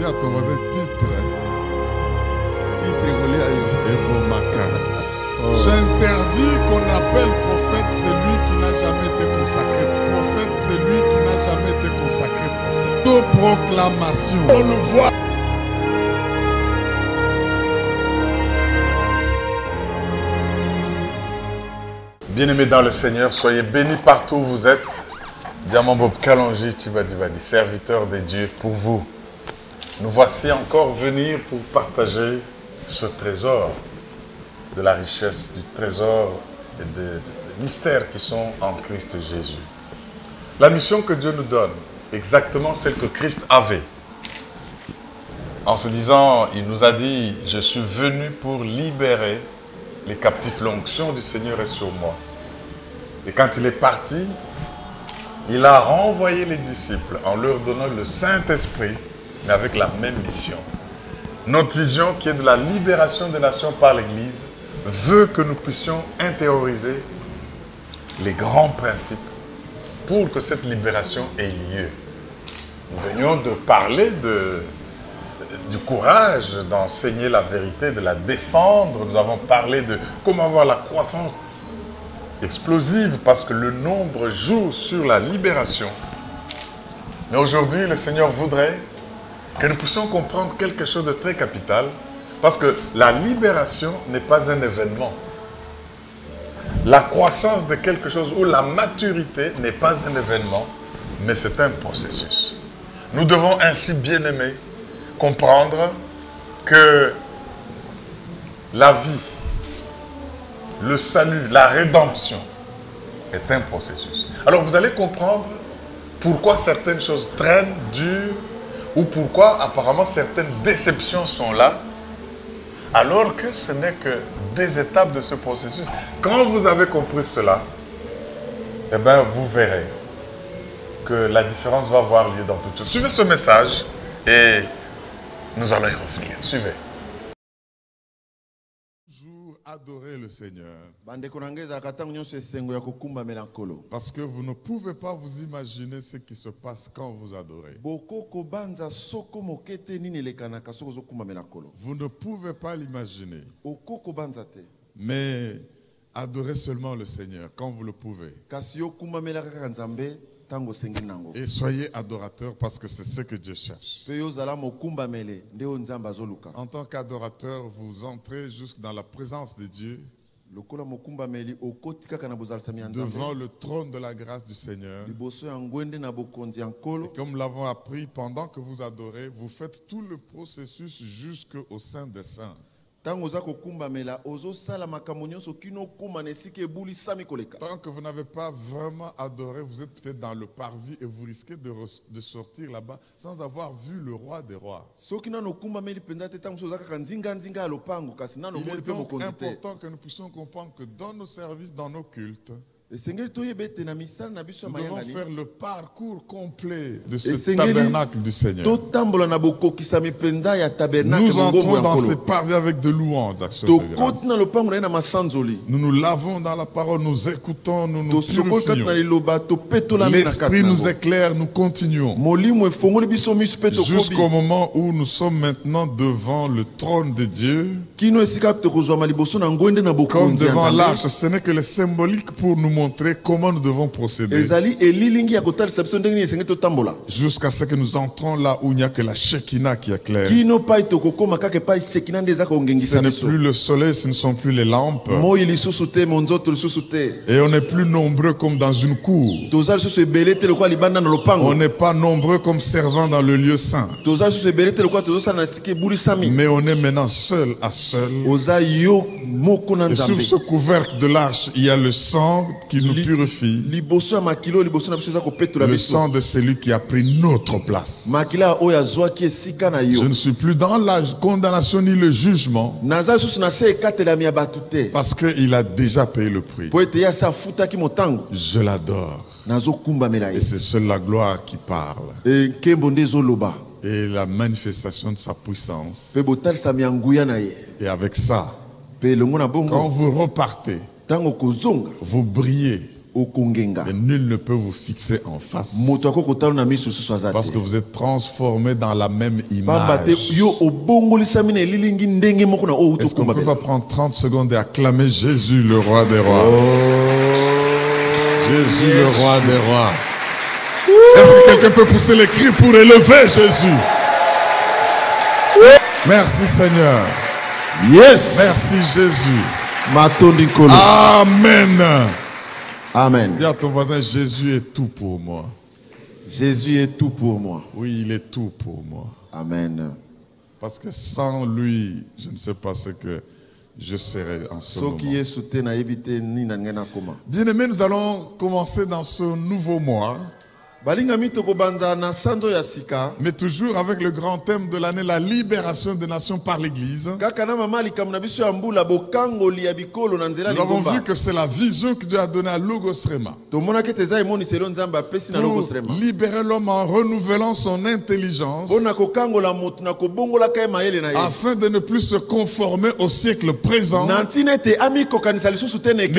Dis à ton voisin titre. Titre Ebomaka. J'interdis qu'on appelle prophète celui qui n'a jamais été consacré. Prophète celui qui n'a jamais été consacré prophète. De proclamation. On le voit. Bien-aimés dans le Seigneur, soyez bénis partout où vous êtes. Diamant Bob Kalonji Tibadibadi, serviteur de Dieu pour vous. Nous voici encore venir pour partager ce trésor de la richesse, du trésor et des mystères qui sont en Christ Jésus. La mission que Dieu nous donne, exactement celle que Christ avait. En se disant, il nous a dit, je suis venu pour libérer les captifs, l'onction du Seigneur est sur moi. Et quand il est parti, il a renvoyé les disciples en leur donnant le Saint-Esprit, mais avec la même mission. Notre vision, qui est de la libération des nations par l'Église, veut que nous puissions intérioriser les grands principes pour que cette libération ait lieu. Nous venions de parler du courage d'enseigner la vérité, de la défendre. Nous avons parlé de comment avoir la croissance explosive parce que le nombre joue sur la libération. Mais aujourd'hui, le Seigneur voudrait que nous puissions comprendre quelque chose de très capital parce que la libération n'est pas un événement. La croissance de quelque chose ou la maturité n'est pas un événement, mais c'est un processus. Nous devons ainsi, bien-aimés, comprendre que la vie, le salut, la rédemption est un processus. Alors vous allez comprendre pourquoi certaines choses traînent, durent, ou pourquoi apparemment certaines déceptions sont là, alors que ce n'est que des étapes de ce processus. Quand vous avez compris cela, eh bien vous verrez que la différence va avoir lieu dans toutes choses. Suivez ce message et nous allons y revenir. Suivez. Toujours adorer le Seigneur. Parce que vous ne pouvez pas vous imaginer ce qui se passe quand vous adorez. Vous ne pouvez pas l'imaginer. Mais adorez seulement le Seigneur quand vous le pouvez. Et soyez adorateurs parce que c'est ce que Dieu cherche. En tant qu'adorateur, vous entrez jusque dans la présence de Dieu, devant le trône de la grâce du Seigneur. Et comme nous l'avons appris, pendant que vous adorez, vous faites tout le processus jusqu'au sein des saints. Tant que vous n'avez pas vraiment adoré, vous êtes peut-être dans le parvis et vous risquez de sortir là-bas sans avoir vu le roi des rois. Il est donc important que nous puissions comprendre que dans nos services, dans nos cultes, nous devons faire le parcours complet de ce tabernacle du Seigneur. Nous entrons dans ces parvis avec de louanges, actions de grâce. Nous nous lavons dans la parole, nous écoutons, nous nous purifions. L'Esprit nous éclaire, nous continuons. Jusqu'au moment où nous sommes maintenant devant le trône de Dieu. Comme devant l'arche, ce n'est que le symbolique pour nous montrer comment nous devons procéder. Jusqu'à ce que nous entrons là où il n'y a que la Shekinah qui est claire. Ce n'est plus le soleil, ce ne sont plus les lampes. Et on n'est plus nombreux comme dans une cour. On n'est pas nombreux comme servants dans le lieu saint. Mais on est maintenant seul à seul. Et sur ce couvercle de l'arche, il y a le sang qui nous purifie. Le sang de celui qui a pris notre place. Je ne suis plus dans la condamnation ni le jugement. Parce qu'il a déjà payé le prix. Je l'adore. Et c'est seule la gloire qui parle. Et la manifestation de sa puissance. Et avec ça, quand vous repartez, vous brillez. Et nul ne peut vous fixer en face. Parce que vous êtes transformés dans la même image. Est-ce qu'on ne peut pas prendre 30 secondes et acclamer Jésus, le roi des rois? Jésus, le roi des rois. Est-ce que quelqu'un peut pousser les cris pour élever Jésus? Merci Seigneur. Yes. Merci Jésus. Amen. Amen. Dis à ton voisin, Jésus est tout pour moi. Jésus est tout pour moi. Oui, il est tout pour moi. Amen. Parce que sans lui, je ne sais pas ce que je serais en ce moment. Bien-aimés, nous allons commencer dans ce nouveau mois. Mais toujours avec le grand thème de l'année, la libération des nations par l'Église. Nous avons vu que c'est la vision que Dieu a donnée à Logos Rema. Pour libérer l'homme en renouvelant son intelligence, afin de ne plus se conformer au siècle présent, mais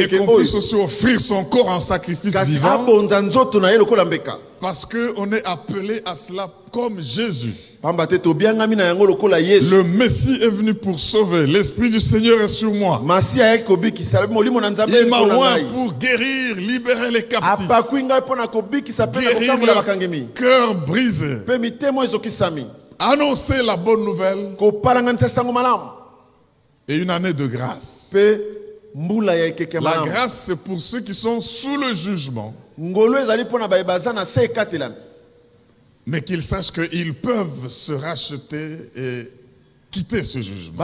qu'on puisse aussi offrir son corps en sacrifice vivant. Parce qu'on est appelé à cela comme Jésus. Le Messie est venu pour sauver. L'Esprit du Seigneur est sur moi. Il m'a oint pour guérir, libérer les captifs. Guérir leur cœur brisé. Annoncer la bonne nouvelle. Et une année de grâce. La grâce, c'est pour ceux qui sont sous le jugement. Mais qu'ils sachent qu'ils peuvent se racheter et quitter ce jugement.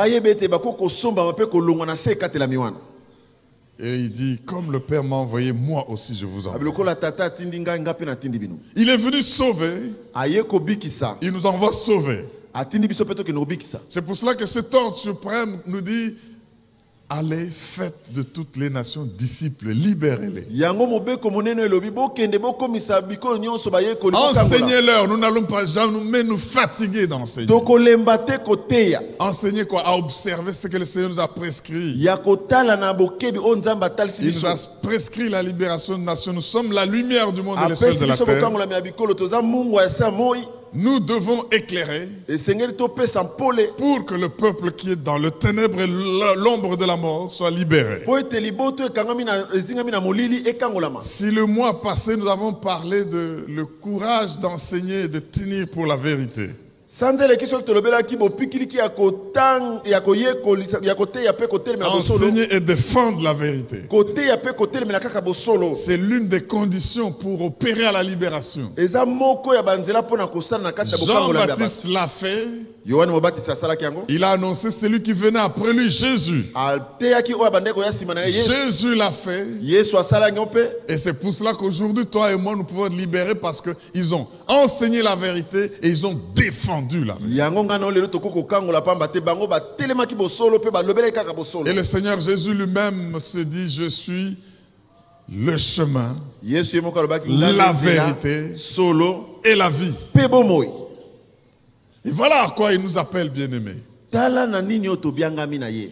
Et il dit, comme le Père m'a envoyé, moi aussi je vous envoie. Il est venu sauver. Il nous envoie sauver. C'est pour cela que cet ordre suprême nous dit, allez, faites de toutes les nations disciples, libérez-les. Enseignez-leur, nous n'allons pas jamais nous fatiguer d'enseigner. Enseignez quoi? À observer ce que le Seigneur nous a prescrit. Il nous a prescrit la libération des nations. Nous sommes la lumière du monde et les seuls de la terre. Nous devons éclairer pour que le peuple qui est dans le ténèbre et l'ombre de la mort soit libéré. Si le mois passé nous avons parlé de le courage d'enseigner et de tenir pour la vérité, enseigner et défendre la vérité, c'est l'une des conditions pour opérer à la libération. Jean-Baptiste l'a fait. Il a annoncé celui qui venait après lui, Jésus. Jésus l'a fait. Et c'est pour cela qu'aujourd'hui, toi et moi, nous pouvons être libérés parce qu'ils ont enseigné la vérité et ils ont défendu la vérité. Et le Seigneur Jésus lui-même se dit, je suis le chemin, la vérité et la vie. Et voilà à quoi il nous appelle, bien-aimés.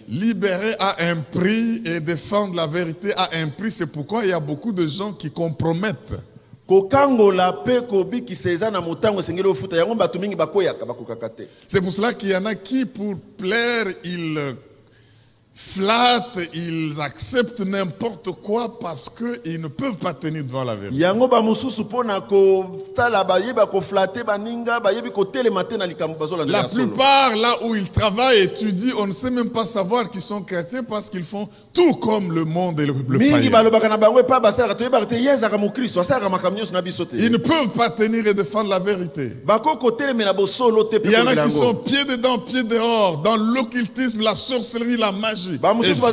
Libérer à un prix et défendre la vérité à un prix, c'est pourquoi il y a beaucoup de gens qui compromettent. C'est pour cela qu'il y en a qui, pour plaire, ils flattent, ils acceptent n'importe quoi parce qu'ils ne peuvent pas tenir devant la vérité. La plupart, là où ils travaillent, étudient, on ne sait même pas savoir qu'ils sont chrétiens parce qu'ils font tout comme le monde et le païen. Ils ne peuvent pas tenir et défendre la vérité. Il y en a qui sont pieds dedans, pieds dehors, dans l'occultisme, la sorcellerie, la magie. Et c'est pour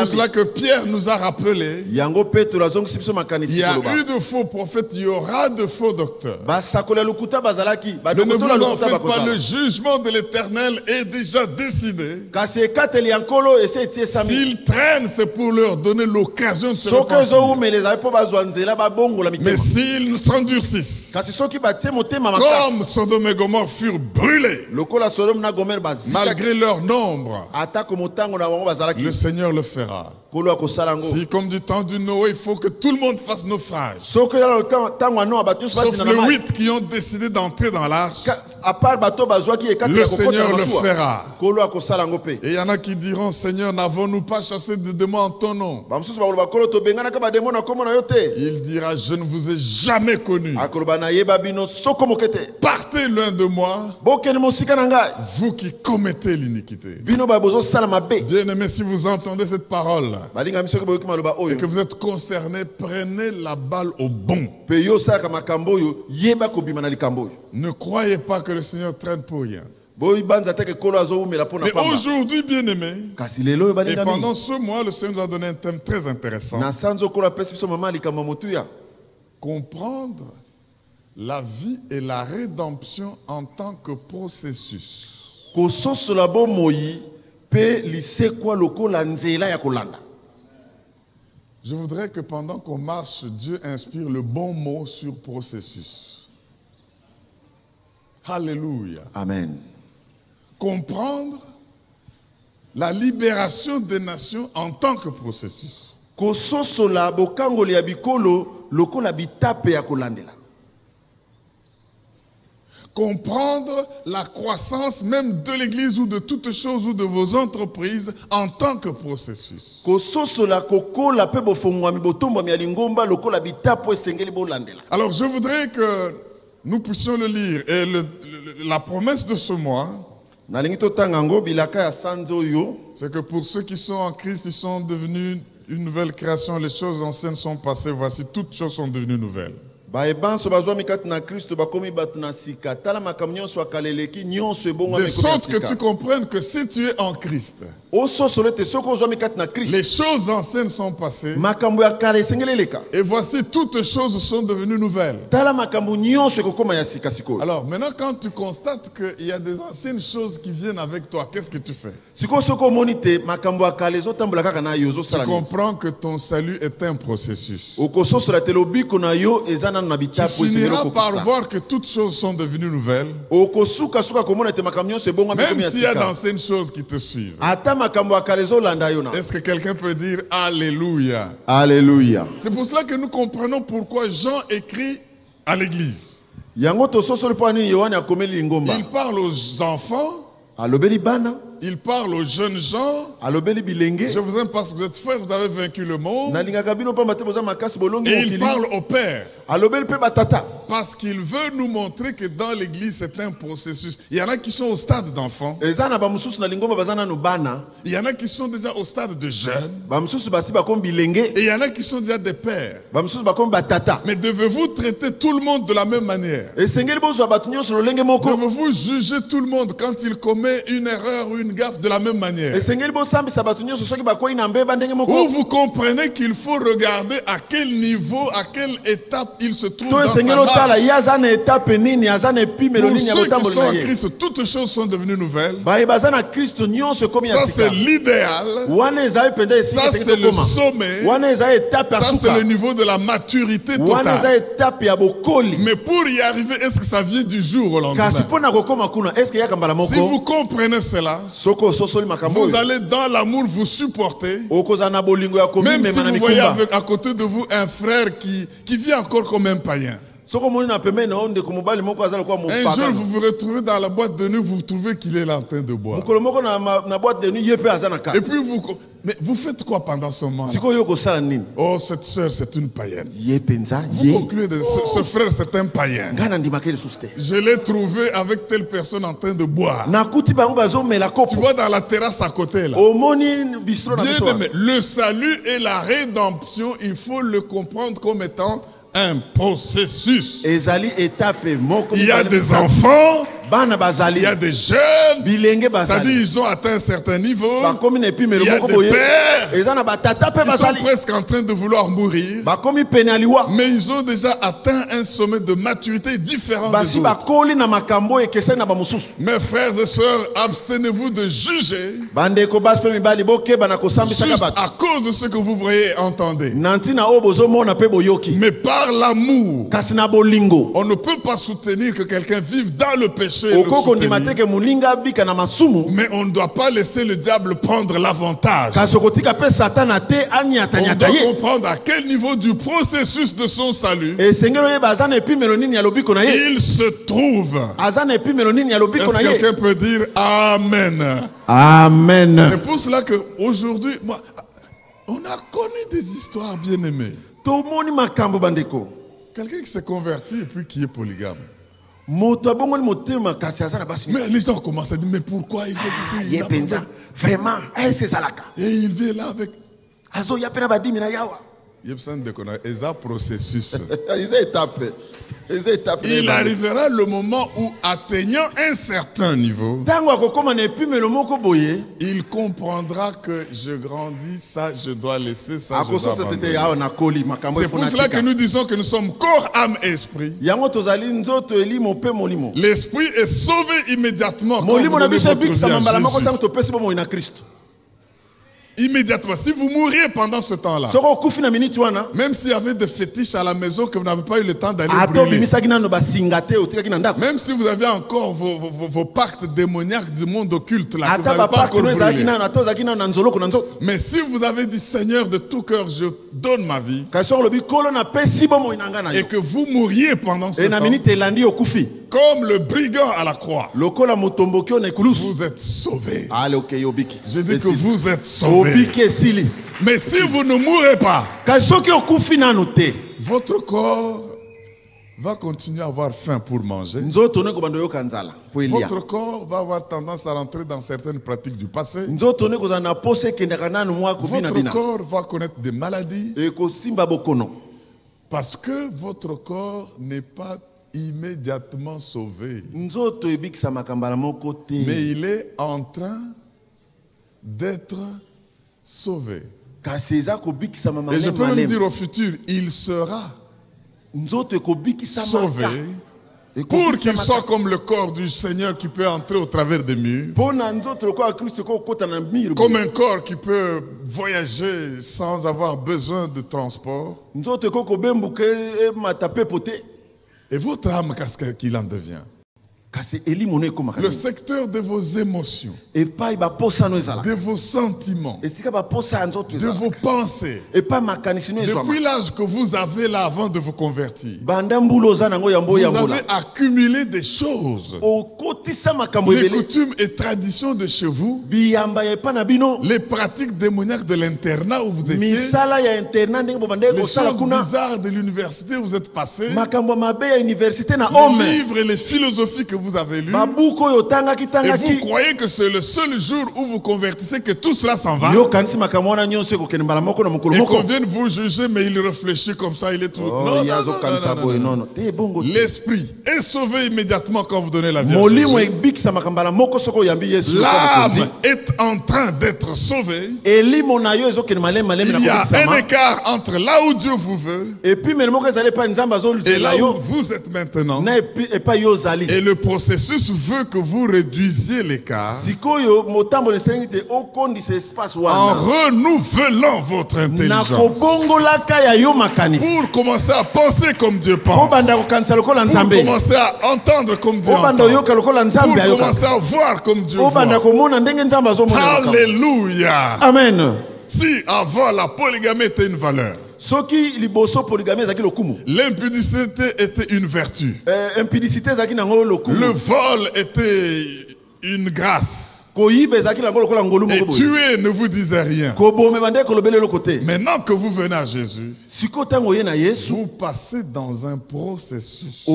cela que Pierre nous a rappelé, il y a eu de faux prophètes, il y aura de faux docteurs. Ne vous en faites pas, le jugement de l'Éternel est déjà décidé. S'ils traînent, c'est pour leur donner l'occasion de se repentir. Mais s'ils s'endurcissent, comme Sodome et Gomorrhe furent brûlés, malgré leur nombre, le Seigneur le fera. Si comme du temps du Noé, il faut que tout le monde fasse naufrage. Sauf le 8 qui ont décidé d'entrer dans l'arche. Le Seigneur le fera. Et il y en a qui diront, Seigneur, n'avons-nous pas chassé de démons en ton nom? Il dira, je ne vous ai jamais connu. Partez loin de moi, vous qui commettez l'iniquité. Bien aimé, si vous entendez cette parole et que vous êtes concerné, prenez la balle au bon. Ne croyez pas que le Seigneur traîne pour rien. Et aujourd'hui, bien aimé, et pendant ce mois, le Seigneur nous a donné un thème très intéressant. Comprendre la vie et la rédemption en tant que processus. Je voudrais que pendant qu'on marche, Dieu inspire le bon mot sur processus. Alléluia. Amen. Comprendre la libération des nations en tant que processus. Comprendre la croissance même de l'Église ou de toutes choses ou de vos entreprises en tant que processus. Alors je voudrais que nous puissions le lire. Et la promesse de ce mois, c'est que pour ceux qui sont en Christ, ils sont devenus une nouvelle création. Les choses anciennes sont passées. Voici, toutes choses sont devenues nouvelles. De sorte que tu comprennes que si tu es en Christ, les choses anciennes sont passées et voici toutes choses sont devenues nouvelles. Alors maintenant quand tu constates qu'il y a des anciennes choses qui viennent avec toi, qu'est-ce que tu fais? Tu comprends que ton salut est un processus. Tu finiras par voir que toutes choses sont devenues nouvelles. Même s'il y a d'anciennes choses qui te suivent. Est-ce que quelqu'un peut dire Alléluia? Alléluia. C'est pour cela que nous comprenons pourquoi Jean écrit à l'église. Il parle aux enfants. Il parle aux jeunes gens. Je vous aime parce que vous êtes frères, vous avez vaincu le monde. Et il parle au Père. Parce qu'il veut nous montrer que dans l'église c'est un processus. Il y en a qui sont au stade d'enfants. Il y en a qui sont déjà au stade de jeunes. Et il y en a qui sont déjà des pères. Mais devez-vous traiter tout le monde de la même manière? Devez-vous juger tout le monde quand il commet une erreur ou une gaffe de la même manière? Ou vous comprenez qu'il faut regarder à quel niveau, à quelle étape il se trouve dans sa marche. Pour ceux qui sont en Christ, toutes choses sont devenues nouvelles. Ça c'est l'idéal. Ça c'est le sommet. Ça c'est le niveau de la maturité totale. Mais pour y arriver, est-ce que ça vient du jour au lendemain? Si vous comprenez cela, vous allez dans l'amour vous supporter. Même si vous voyez à côté de vous un frère qui vit encore comme un païen. Un jour, vous vous retrouvez dans la boîte de nuit, vous trouvez qu'il est là en train de boire. Et puis mais vous faites quoi pendant ce moment? Oh, cette sœur, c'est une païenne. Vous concluez de ce frère, c'est un païen. Je l'ai trouvé avec telle personne en train de boire. Tu vois dans la terrasse à côté là. Bien aimé, le salut et la rédemption, il faut le comprendre comme étant un processus. Il y a des enfants, il y a des jeunes, c'est-à-dire ils ont atteint un certain niveau. Il y a des pères, ils sont presque en train de vouloir mourir, mais ils ont déjà atteint un sommet de maturité différent des autres. Mes frères et sœurs, abstenez-vous de juger juste à cause de ce que vous voyez et entendez. Mais par l'amour, on ne peut pas soutenir que quelqu'un vive dans le péché l'approcher, le Okoko soutenir. ndimateke mulinga bika na masumu. Mais on ne doit pas laisser le diable prendre l'avantage. Kasokotika pe satana te anyata On nyata doit ye. comprendre à quel niveau du processus de son salut E sengelo ye bazana epimelo nini ya lobiko na ye. il se trouve. Azana epimelo nini ya lobiko Est-ce na que ye. quelqu'un peut dire Amen? Amen. C'est pour cela qu'aujourd'hui, on a connu des histoires bien aimées. Tomoni makambo bandeko. Quelqu'un qui s'est converti et puis qui est polygame. Moto abongoni motema kasi azana basi. Mais les gens commencent à dire, mais pourquoi il fait ceci? Ye penza. Vraiment, c'est salaka. Et il vient là avec... Azo ya pena badimi na yawa. Il y a un processus. Il arrivera le moment où, atteignant un certain niveau, il comprendra que je grandis, ça je dois laisser, ça je dois abandonner. C'est pour cela que nous disons que nous sommes corps, âme et esprit. L'esprit est sauvé immédiatement quand vous donnez votre vie à Jésus. Immédiatement, si vous mouriez pendant ce temps-là, même s'il y avait des fétiches à la maison que vous n'avez pas eu le temps d'aller brûler, même si vous avez encore vos pactes démoniaques du monde occulte là, que vous n'avez pas encore brûlé, mais si vous avez dit Seigneur de tout cœur, je donne ma vie, et que vous mouriez pendant ce temps, comme le brigand à la croix, vous êtes sauvés. Je dis que vous êtes sauvés. Mais si vous ne mourrez pas, votre corps va continuer à avoir faim pour manger. Votre corps va avoir tendance à rentrer dans certaines pratiques du passé. Votre corps va connaître des maladies. Parce que votre corps n'est pas immédiatement sauvé. Mais il est en train d'être sauvé. Et je peux même dire au futur, il sera sauvé pour qu'il soit comme le corps du Seigneur qui peut entrer au travers des murs, comme un corps qui peut voyager sans avoir besoin de transport. Et votre âme, qu'est-ce qu'il en devient? Le secteur de vos émotions, de vos sentiments, de vos pensées, depuis l'âge que vous avez là avant de vous convertir, vous avez accumulé des choses, les coutumes et traditions de chez vous, les pratiques démoniaques de l'internat où vous étiez, les choses bizarres de l'université où vous êtes passé, les livres et les philosophies que vous avez lus, et vous croyez que c'est le seul jour où vous convertissez que tout cela s'en va, et qu'on vienne vous juger, mais il réfléchit comme ça, il est tout... Non. L'esprit est sauvé immédiatement quand vous donnez la vie à Jésus. L'âme est en train d'être sauvée. Il y a un écart entre là où Dieu vous veut et là où vous êtes maintenant. Et le processus veut que vous réduisiez l'écart en renouvelant votre intelligence pour commencer à penser comme Dieu pense, pour commencer à entendre comme Dieu entend, pour commencer à voir comme Dieu voit. Alléluia. Amen. Si avant la polygamie était une valeur, l'impudicité était une vertu, le vol était une grâce, et tuer ne vous disait rien. Maintenant que vous venez à Jésus, vous passez dans un processus.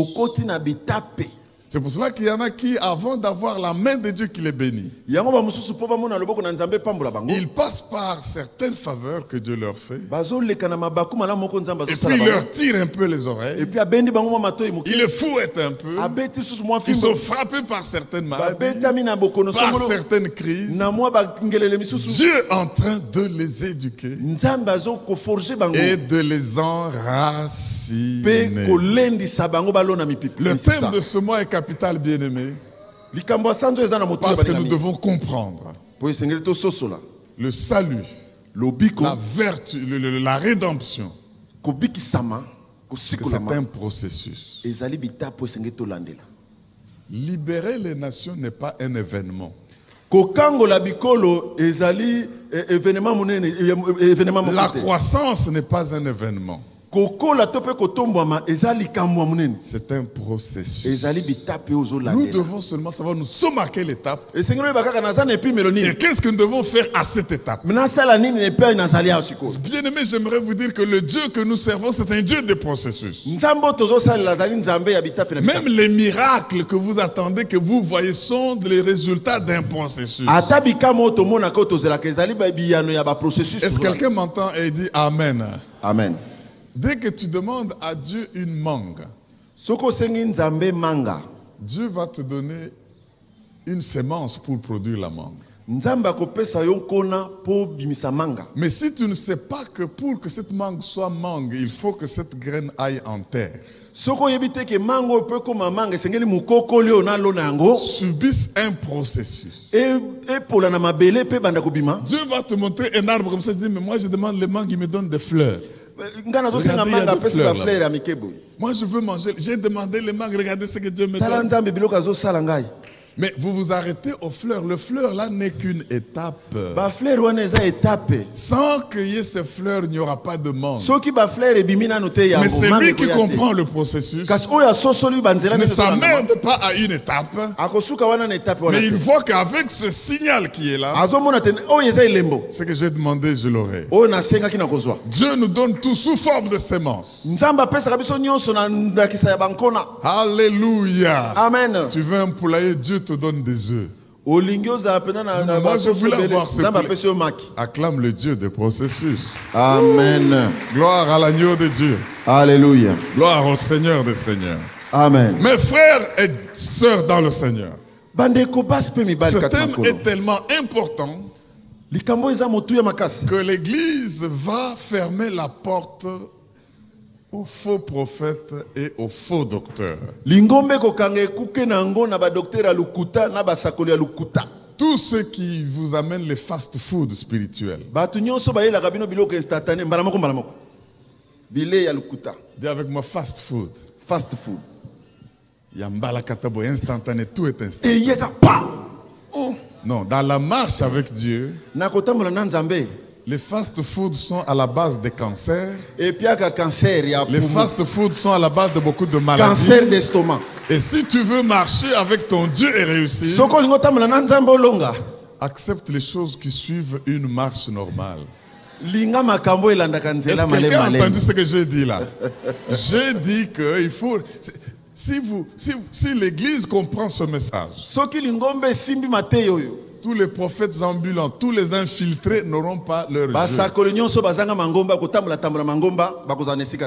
C'est pour cela qu'il y en a qui, avant d'avoir la main de Dieu qui les bénit, ils passent par certaines faveurs que Dieu leur fait. Et puis il leur tire un peu les oreilles. Il les fouette un peu. Ils sont frappés par certaines maladies, par certaines crises. Dieu est en train de les éduquer et de les enraciner. Le thème de ce mois est capital, bien-aimé, parce que nous devons comprendre le salut, la vertu, la rédemption, que c'est un processus. Libérer les nations n'est pas un événement. Kokangola bikolo ezali événement munene événement La mokote. croissance n'est pas un événement. Kokola tope kotombwama ezali kamwa munene. C'est un processus. Ezali bitape ozola. Nous devons seulement savoir, nous sommes à quelle étape. Esengelo bakaka nazana epi meloni. Et qu'est-ce que nous devons faire à cette étape? Menasala nini nepe nazali asiko. Bien-aimé, j'aimerais vous dire que le Dieu que nous servons, c'est un Dieu de processus. Nzambo tozosala lazali nzambe ya bitape na bitape. Même les miracles que vous attendez, que vous voyez, sont les résultats d'un processus. Ata bikamo tomona ko tozela ezali ba biyano ya ba processus. Est-ce que quelqu'un m'entend et dit Amen? Amen. Dès que tu demandes à Dieu une mangue, Soko sengi nzambe manga. Dieu va te donner une sémence pour produire la mangue. Nzamba kopesa yo kona po bimisa manga. Mais si tu ne sais pas que pour que cette mangue soit mangue, il faut que cette graine aille en terre. Soko yebite ke mango pe koma manga sengeli mukoko leo na lona yango. Subissent un processus. Et pour la mabele pe banda kobima. Dieu va te montrer un arbre comme ça, tu dis, mais moi je demande les mangues, il me donne des fleurs. Regardez, il y a des fleurs là. Moi je veux manger, j'ai demandé les mangues, regardez ce que Dieu me donne. Mais vous vous arrêtez aux fleurs. Le fleur là n'est qu'une étape. Sans cueillir ces fleurs, il n'y aura pas de mangue. Mais c'est lui qui comprend le processus. Ne s'emmerde pas à une étape. Mais il voit qu'avec ce signal qui est là, ce que j'ai demandé, je l'aurai. Dieu nous donne tout sous forme de sémence. Alléluia. Amen. Tu veux un poulailler, Dieu te donne des œufs. Moi je voulais avoir ce poulet. Acclame le Dieu des processus. Amen. Gloire à l'agneau de Dieu. Alléluia. Gloire au Seigneur des Seigneurs. Amen. Mes frères et sœurs dans le Seigneur, ce thème est tellement important que l'Église va fermer la porte aux faux prophètes et aux faux docteurs. Tous ceux qui vous amènent les fast-food spirituels. Dis avec moi fast-food. Fast-food. Yambala katabo instantané, tout est instantané. Non, dans la marche avec Dieu, les fast-foods sont à la base des cancers. Les fast-foods sont à la base de beaucoup de maladies. Cancer d'estomac. Et si tu veux marcher avec ton Dieu et réussir, accepte les choses qui suivent une marche normale. Est-ce que quelqu'un a entendu ce que j'ai dit là? J'ai dit qu'il faut... Si l'Église comprend ce message, tous les prophètes ambulants, tous les infiltrés n'auront pas leur jeu.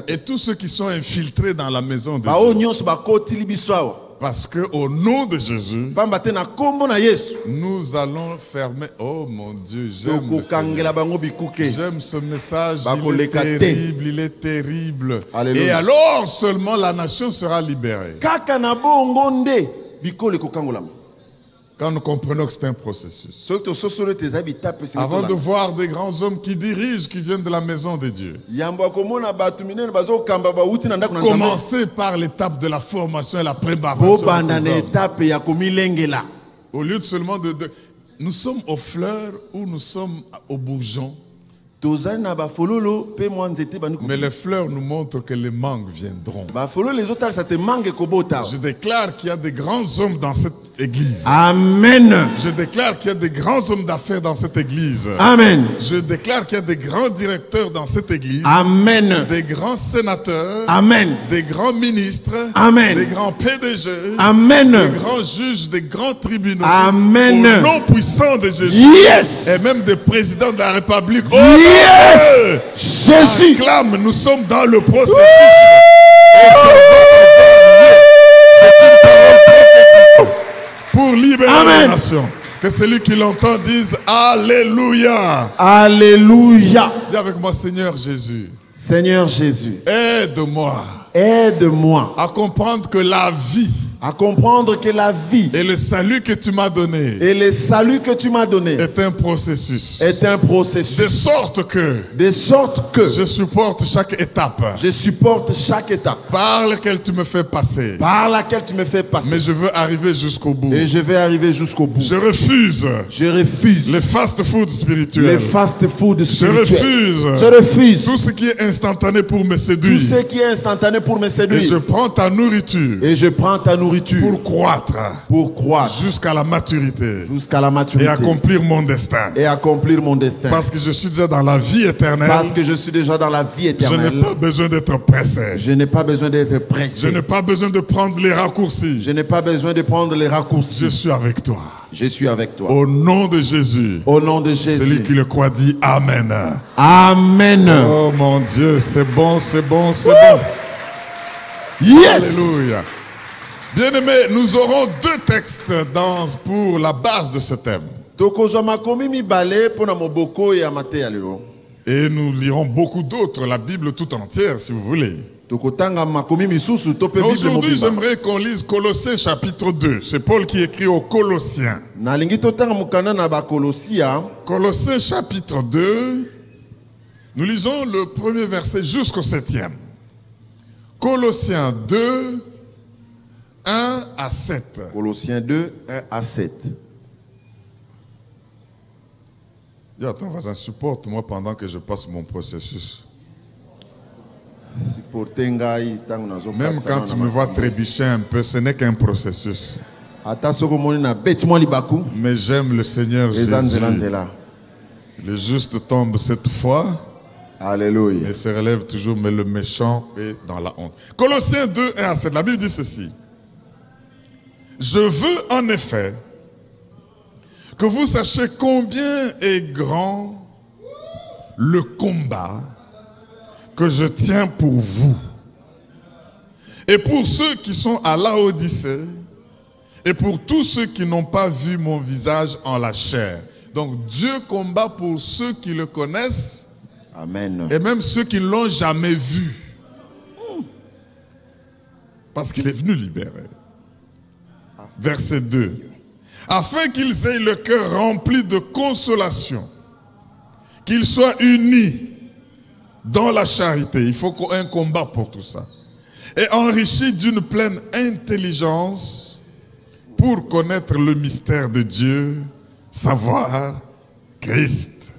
Et tous ceux qui sont infiltrés dans la maison de Dieu. Parce qu'au nom de Jésus, nous allons fermer. Oh mon Dieu, j'aime ce message. Il est terrible, il est terrible. Alléluia. Et alors seulement la nation sera libérée. Quand nous comprenons que c'est un processus. Avant de voir des grands hommes qui dirigent, qui viennent de la maison de Dieu. Commencez par l'étape de la formation et la préparation. Au lieu de seulement de... Nous sommes aux fleurs ou nous sommes aux bourgeons. Mais les fleurs nous montrent que les mangues viendront. Je déclare qu'il y a des grands hommes dans cette église. Amen. Je déclare qu'il y a des grands hommes d'affaires dans cette église. Amen. Je déclare qu'il y a des grands directeurs dans cette église. Amen. Des grands sénateurs. Amen. Des grands ministres. Amen. Des grands PDG. Amen. Des grands juges, des grands tribunaux. Amen. Au nom puissant de Jésus. Yes. Et même des présidents de la République. Oh yes. Jésus. Acclame, nous sommes dans le processus. Et ça va. C'est une parole prophétique. Pour libérer les nations. Que celui qui l'entend dise Alléluia. Alléluia. Dis avec moi, Seigneur Jésus. Seigneur Jésus. Aide-moi. Aide-moi à comprendre que la vie À comprendre que la vie et le salut que tu m'as donné et le salut que tu m'as donné est un processus. est un De processus. sorte que De sorte que je supporte chaque étape je supporte chaque étape par laquelle tu me fais passer. par laquelle tu me fais Mais passer. je veux arriver jusqu'au bout. Et je vais arriver jusqu'au bout. Je refuse Je refuse les fast-food les spirituels. fast-food Je spirituels. refuse Je refuse tout ce qui est instantané pour me tout séduire. ce qui est instantané pour me Et je séduire. prends ta nourriture Et je prends ta nourriture pour croître pour croître jusqu'à la maturité jusqu'à la et maturité accomplir mon destin. et accomplir mon destin. Parce que je suis déjà dans la vie éternelle. Parce que je suis déjà dans la vie Je éternelle. n'ai pas besoin d'être pressé. Je n'ai pas besoin d'être Je pressé. n'ai pas besoin de prendre les raccourcis. Je n'ai pas besoin de prendre les Je raccourcis. suis avec toi. Je suis avec toi. Au nom de Jésus. Au nom de Celui Jésus. qui le croit dit Amen. Amen. Oh mon Dieu, c'est bon, c'est bon, c'est bon. Yes. Alléluia. Bien-aimés, nous aurons deux textes pour la base de ce thème. Tokozwa makomi mibale pona moboko ya mateya lelo. Et nous lirons beaucoup d'autres, la Bible tout entière, si vous voulez. Tokotanga makomi misusu to pe Mais Bible aujourd'hui, mobimba. j'aimerais qu'on lise Colossiens chapitre 2. C'est Paul qui écrit aux Colossiens. Nalingi totanga mukanda na bakolosia. Colossiens chapitre 2. Nous lisons le premier verset jusqu'au 7e. Colossiens 2, 1 à 7. Colossiens 2, 1 à 7. Dis à ton voisin, supporte-moi pendant que je passe mon processus. Même quand tu me vois trébucher un peu, ce n'est qu'un processus. Mais j'aime le Seigneur Jésus. Le juste tombe cette fois. Alléluia. Il se relève toujours, mais le méchant est dans la honte. Colossiens 2, 1 à 7. La Bible dit ceci. Je veux en effet que vous sachiez combien est grand le combat que je tiens pour vous et pour ceux qui sont à Laodicée et pour tous ceux qui n'ont pas vu mon visage en la chair. Donc Dieu combat pour ceux qui le connaissent. Amen. Et même ceux qui ne l'ont jamais vu. Parce qu'il est venu libérer. Verset 2. Afin qu'ils aient le cœur rempli de consolation. Qu'ils soient unis dans la charité. Il faut un combat pour tout ça. Et enrichis d'une pleine intelligence pour connaître le mystère de Dieu, savoir Christ.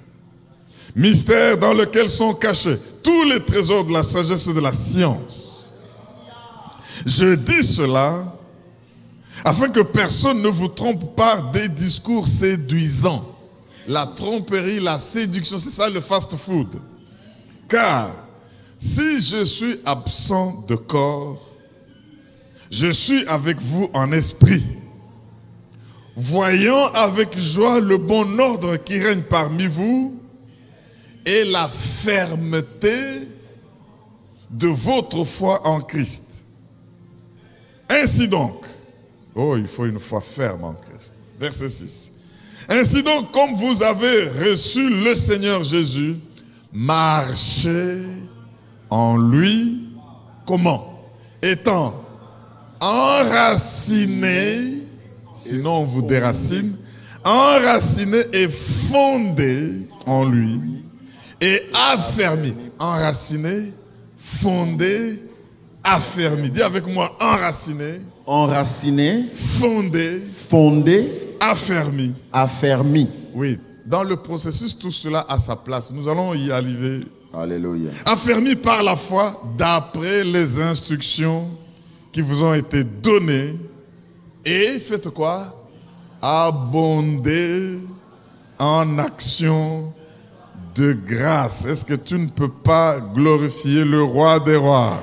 Mystère dans lequel sont cachés tous les trésors de la sagesse et de la science. Je dis cela afin que personne ne vous trompe par des discours séduisants. La tromperie, la séduction, c'est ça le fast-food. Car si je suis absent de corps, je suis avec vous en esprit, voyant avec joie le bon ordre qui règne parmi vous et la fermeté de votre foi en Christ. Ainsi donc, oh, il faut une foi ferme en Christ. Verset 6. Ainsi donc, comme vous avez reçu le Seigneur Jésus, marchez en lui. Comment? Étant enraciné, sinon on vous déracine, enraciné et fondé en lui. Et affermi, enraciné, fondé, affermi. Dis avec moi, enraciné. Enraciné. Fondé. Fondé. Affermi. Affermi. Oui, dans le processus, tout cela a sa place. Nous allons y arriver. Alléluia. Affermi par la foi, d'après les instructions qui vous ont été données. Et faites quoi? Abondez en action de grâce. Est-ce que tu ne peux pas glorifier le roi des rois?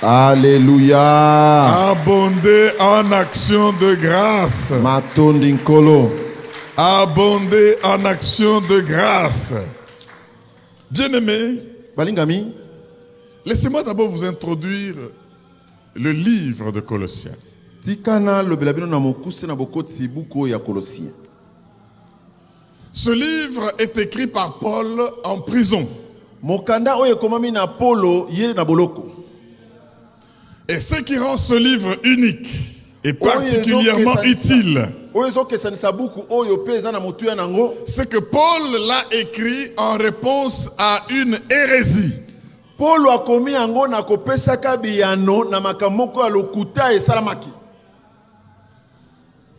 Alléluia. Abondez en action de grâce. Matondinkolo. Abondez en action de grâce. Bien-aimés, Balingami. laissez-moi d'abord vous introduire le livre de Colossiens. Tikana lobelabino na mokuse na bokoti buko ya Colossiens. Ce livre est écrit par Paul en prison. Mokanda oye komami na Polo ye na boloko. Et ce qui rend ce livre unique et particulièrement utile, c'est que Paul l'a écrit en réponse à une hérésie. Paul a commis ango na kopesaka biyano na makamoko ya lokuta esalamaki.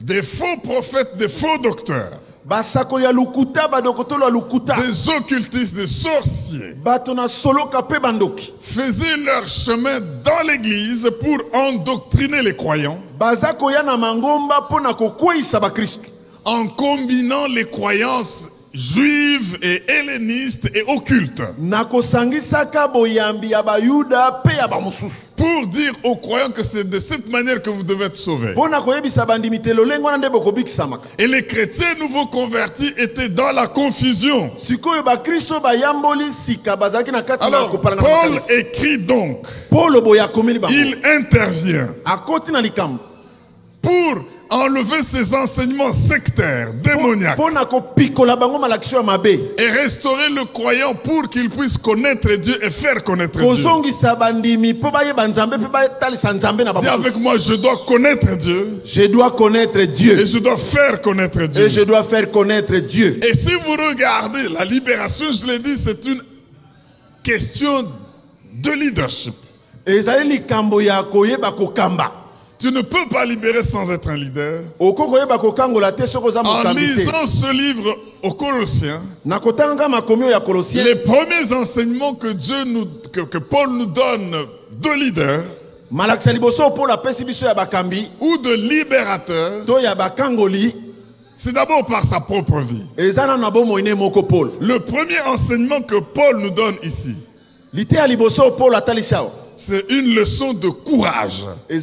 Des faux prophètes, des faux docteurs, basako ya lokuta badokotolo ya lokuta, des occultistes, des sorciers, batona solo kape bandoki, faisaient leur chemin dans l'église pour endoctriner les croyants, bazako ya na mangomba pona kokwisa ba Kristo, en combinant les croyances juives et hellénistes et occultes, pour dire aux croyants que c'est de cette manière que vous devez être sauvés. Et les chrétiens nouveaux convertis étaient dans la confusion. Alors Paul écrit donc, il intervient pour enlever ces enseignements sectaires, démoniaques, et restaurer le croyant pour qu'il puisse connaître Dieu et faire connaître Dieu. Dis avec moi, je dois connaître Dieu. Je dois connaître Dieu. Et je dois faire connaître Dieu. Et je dois faire connaître Dieu. Et si vous regardez la libération, je l'ai dit, c'est une question de leadership. Tu ne peux pas libérer sans être un leader. En lisant ce livre aux Colossiens, les premiers enseignements que Paul nous donne de leader ou de libérateur, c'est d'abord par sa propre vie. Le premier enseignement que Paul nous donne ici, c'est une leçon de courage. Dis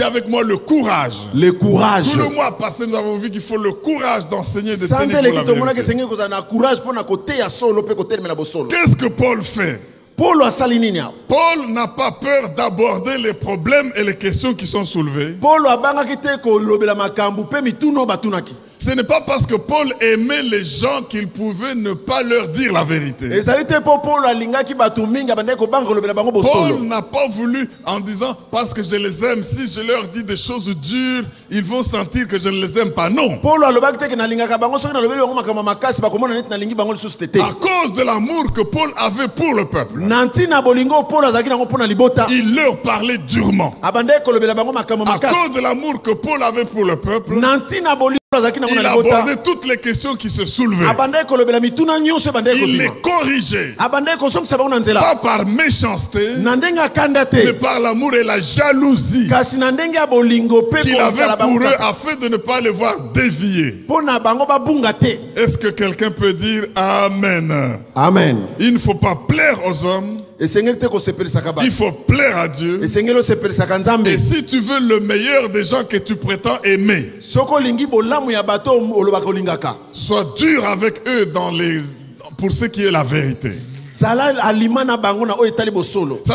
avec moi le courage. Le courage. Tout le mois passé, nous avons vu qu'il faut le courage d'enseigner, de tenir pour la vérité. Qu'est-ce que Paul fait? Paul n'a pas peur d'aborder les problèmes et les questions qui sont soulevées. Ce n'est pas parce que Paul aimait les gens qu'il pouvait ne pas leur dire la vérité. Paul n'a pas voulu en disant parce que je les aime, si je leur dis des choses dures, ils vont sentir que je ne les aime pas. Non. À cause de l'amour que Paul avait pour le peuple, il leur parlait durement. À cause de l'amour que Paul avait pour le peuple, il abordait toutes les questions qui se soulevaient. Il les corrigeait. Pas par méchanceté, mais par l'amour et la jalousie qu'il avait pour eux afin de ne pas les voir dévier. Est-ce que quelqu'un peut dire Amen? Amen. Il ne faut pas plaire aux hommes. Il faut plaire à Dieu. Et si tu veux le meilleur des gens que tu prétends aimer, sois dur avec eux pour ce qui est la vérité. Ça,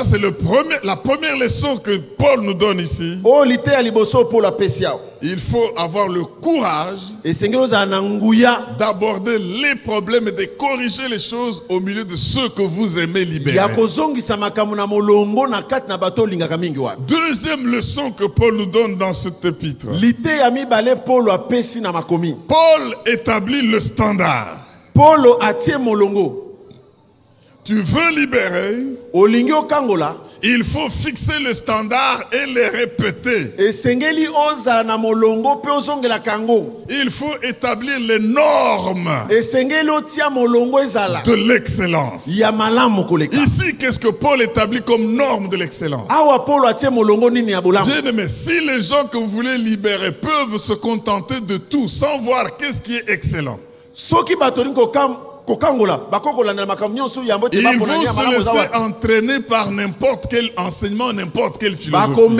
c'est la première leçon que Paul nous donne ici. Il faut avoir le courage d'aborder les problèmes et de corriger les choses au milieu de ceux que vous aimez libérer. Deuxième leçon que Paul nous donne dans cet épître. Paul établit le standard. Tu veux libérer, il faut fixer le standard et les répéter. Il faut établir les normes de l'excellence. Ici, qu'est-ce que Paul établit comme norme de l'excellence? Bien aimé, si les gens que vous voulez libérer peuvent se contenter de tout sans voir qu'est-ce qui est excellent, ils vont se laisser entraîner par n'importe quel enseignement, n'importe quelle philosophie.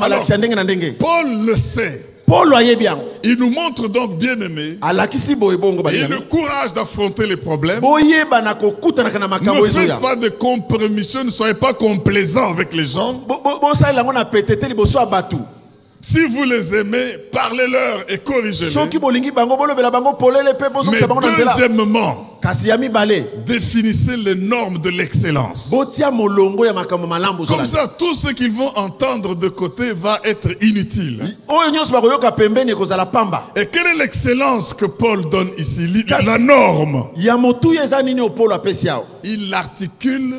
Alors, Paul le sait. Il nous montre donc, bien aimé, et le courage d'affronter les problèmes. Ne faites pas de compromission, ne soyez pas complaisants avec les gens. Si vous les aimez, parlez-leur et corrigez-les. soki bolingi bango bolobela bango polele pe Mais bozokisa bango na nzela. deuxièmement, Kasi ya mibale définissez les normes de l'excellence. botia molongo ya makambo malambo Comme ozolanda. ça, tout ce qu'ils vont entendre de côté va être inutile. Oyo nyonso bakoyoka pembeni ekozala pamba. Et quelle est l'excellence que Paul donne ici? La norme. Ya motuya eza nini oyo Paul apesi awa? Il articule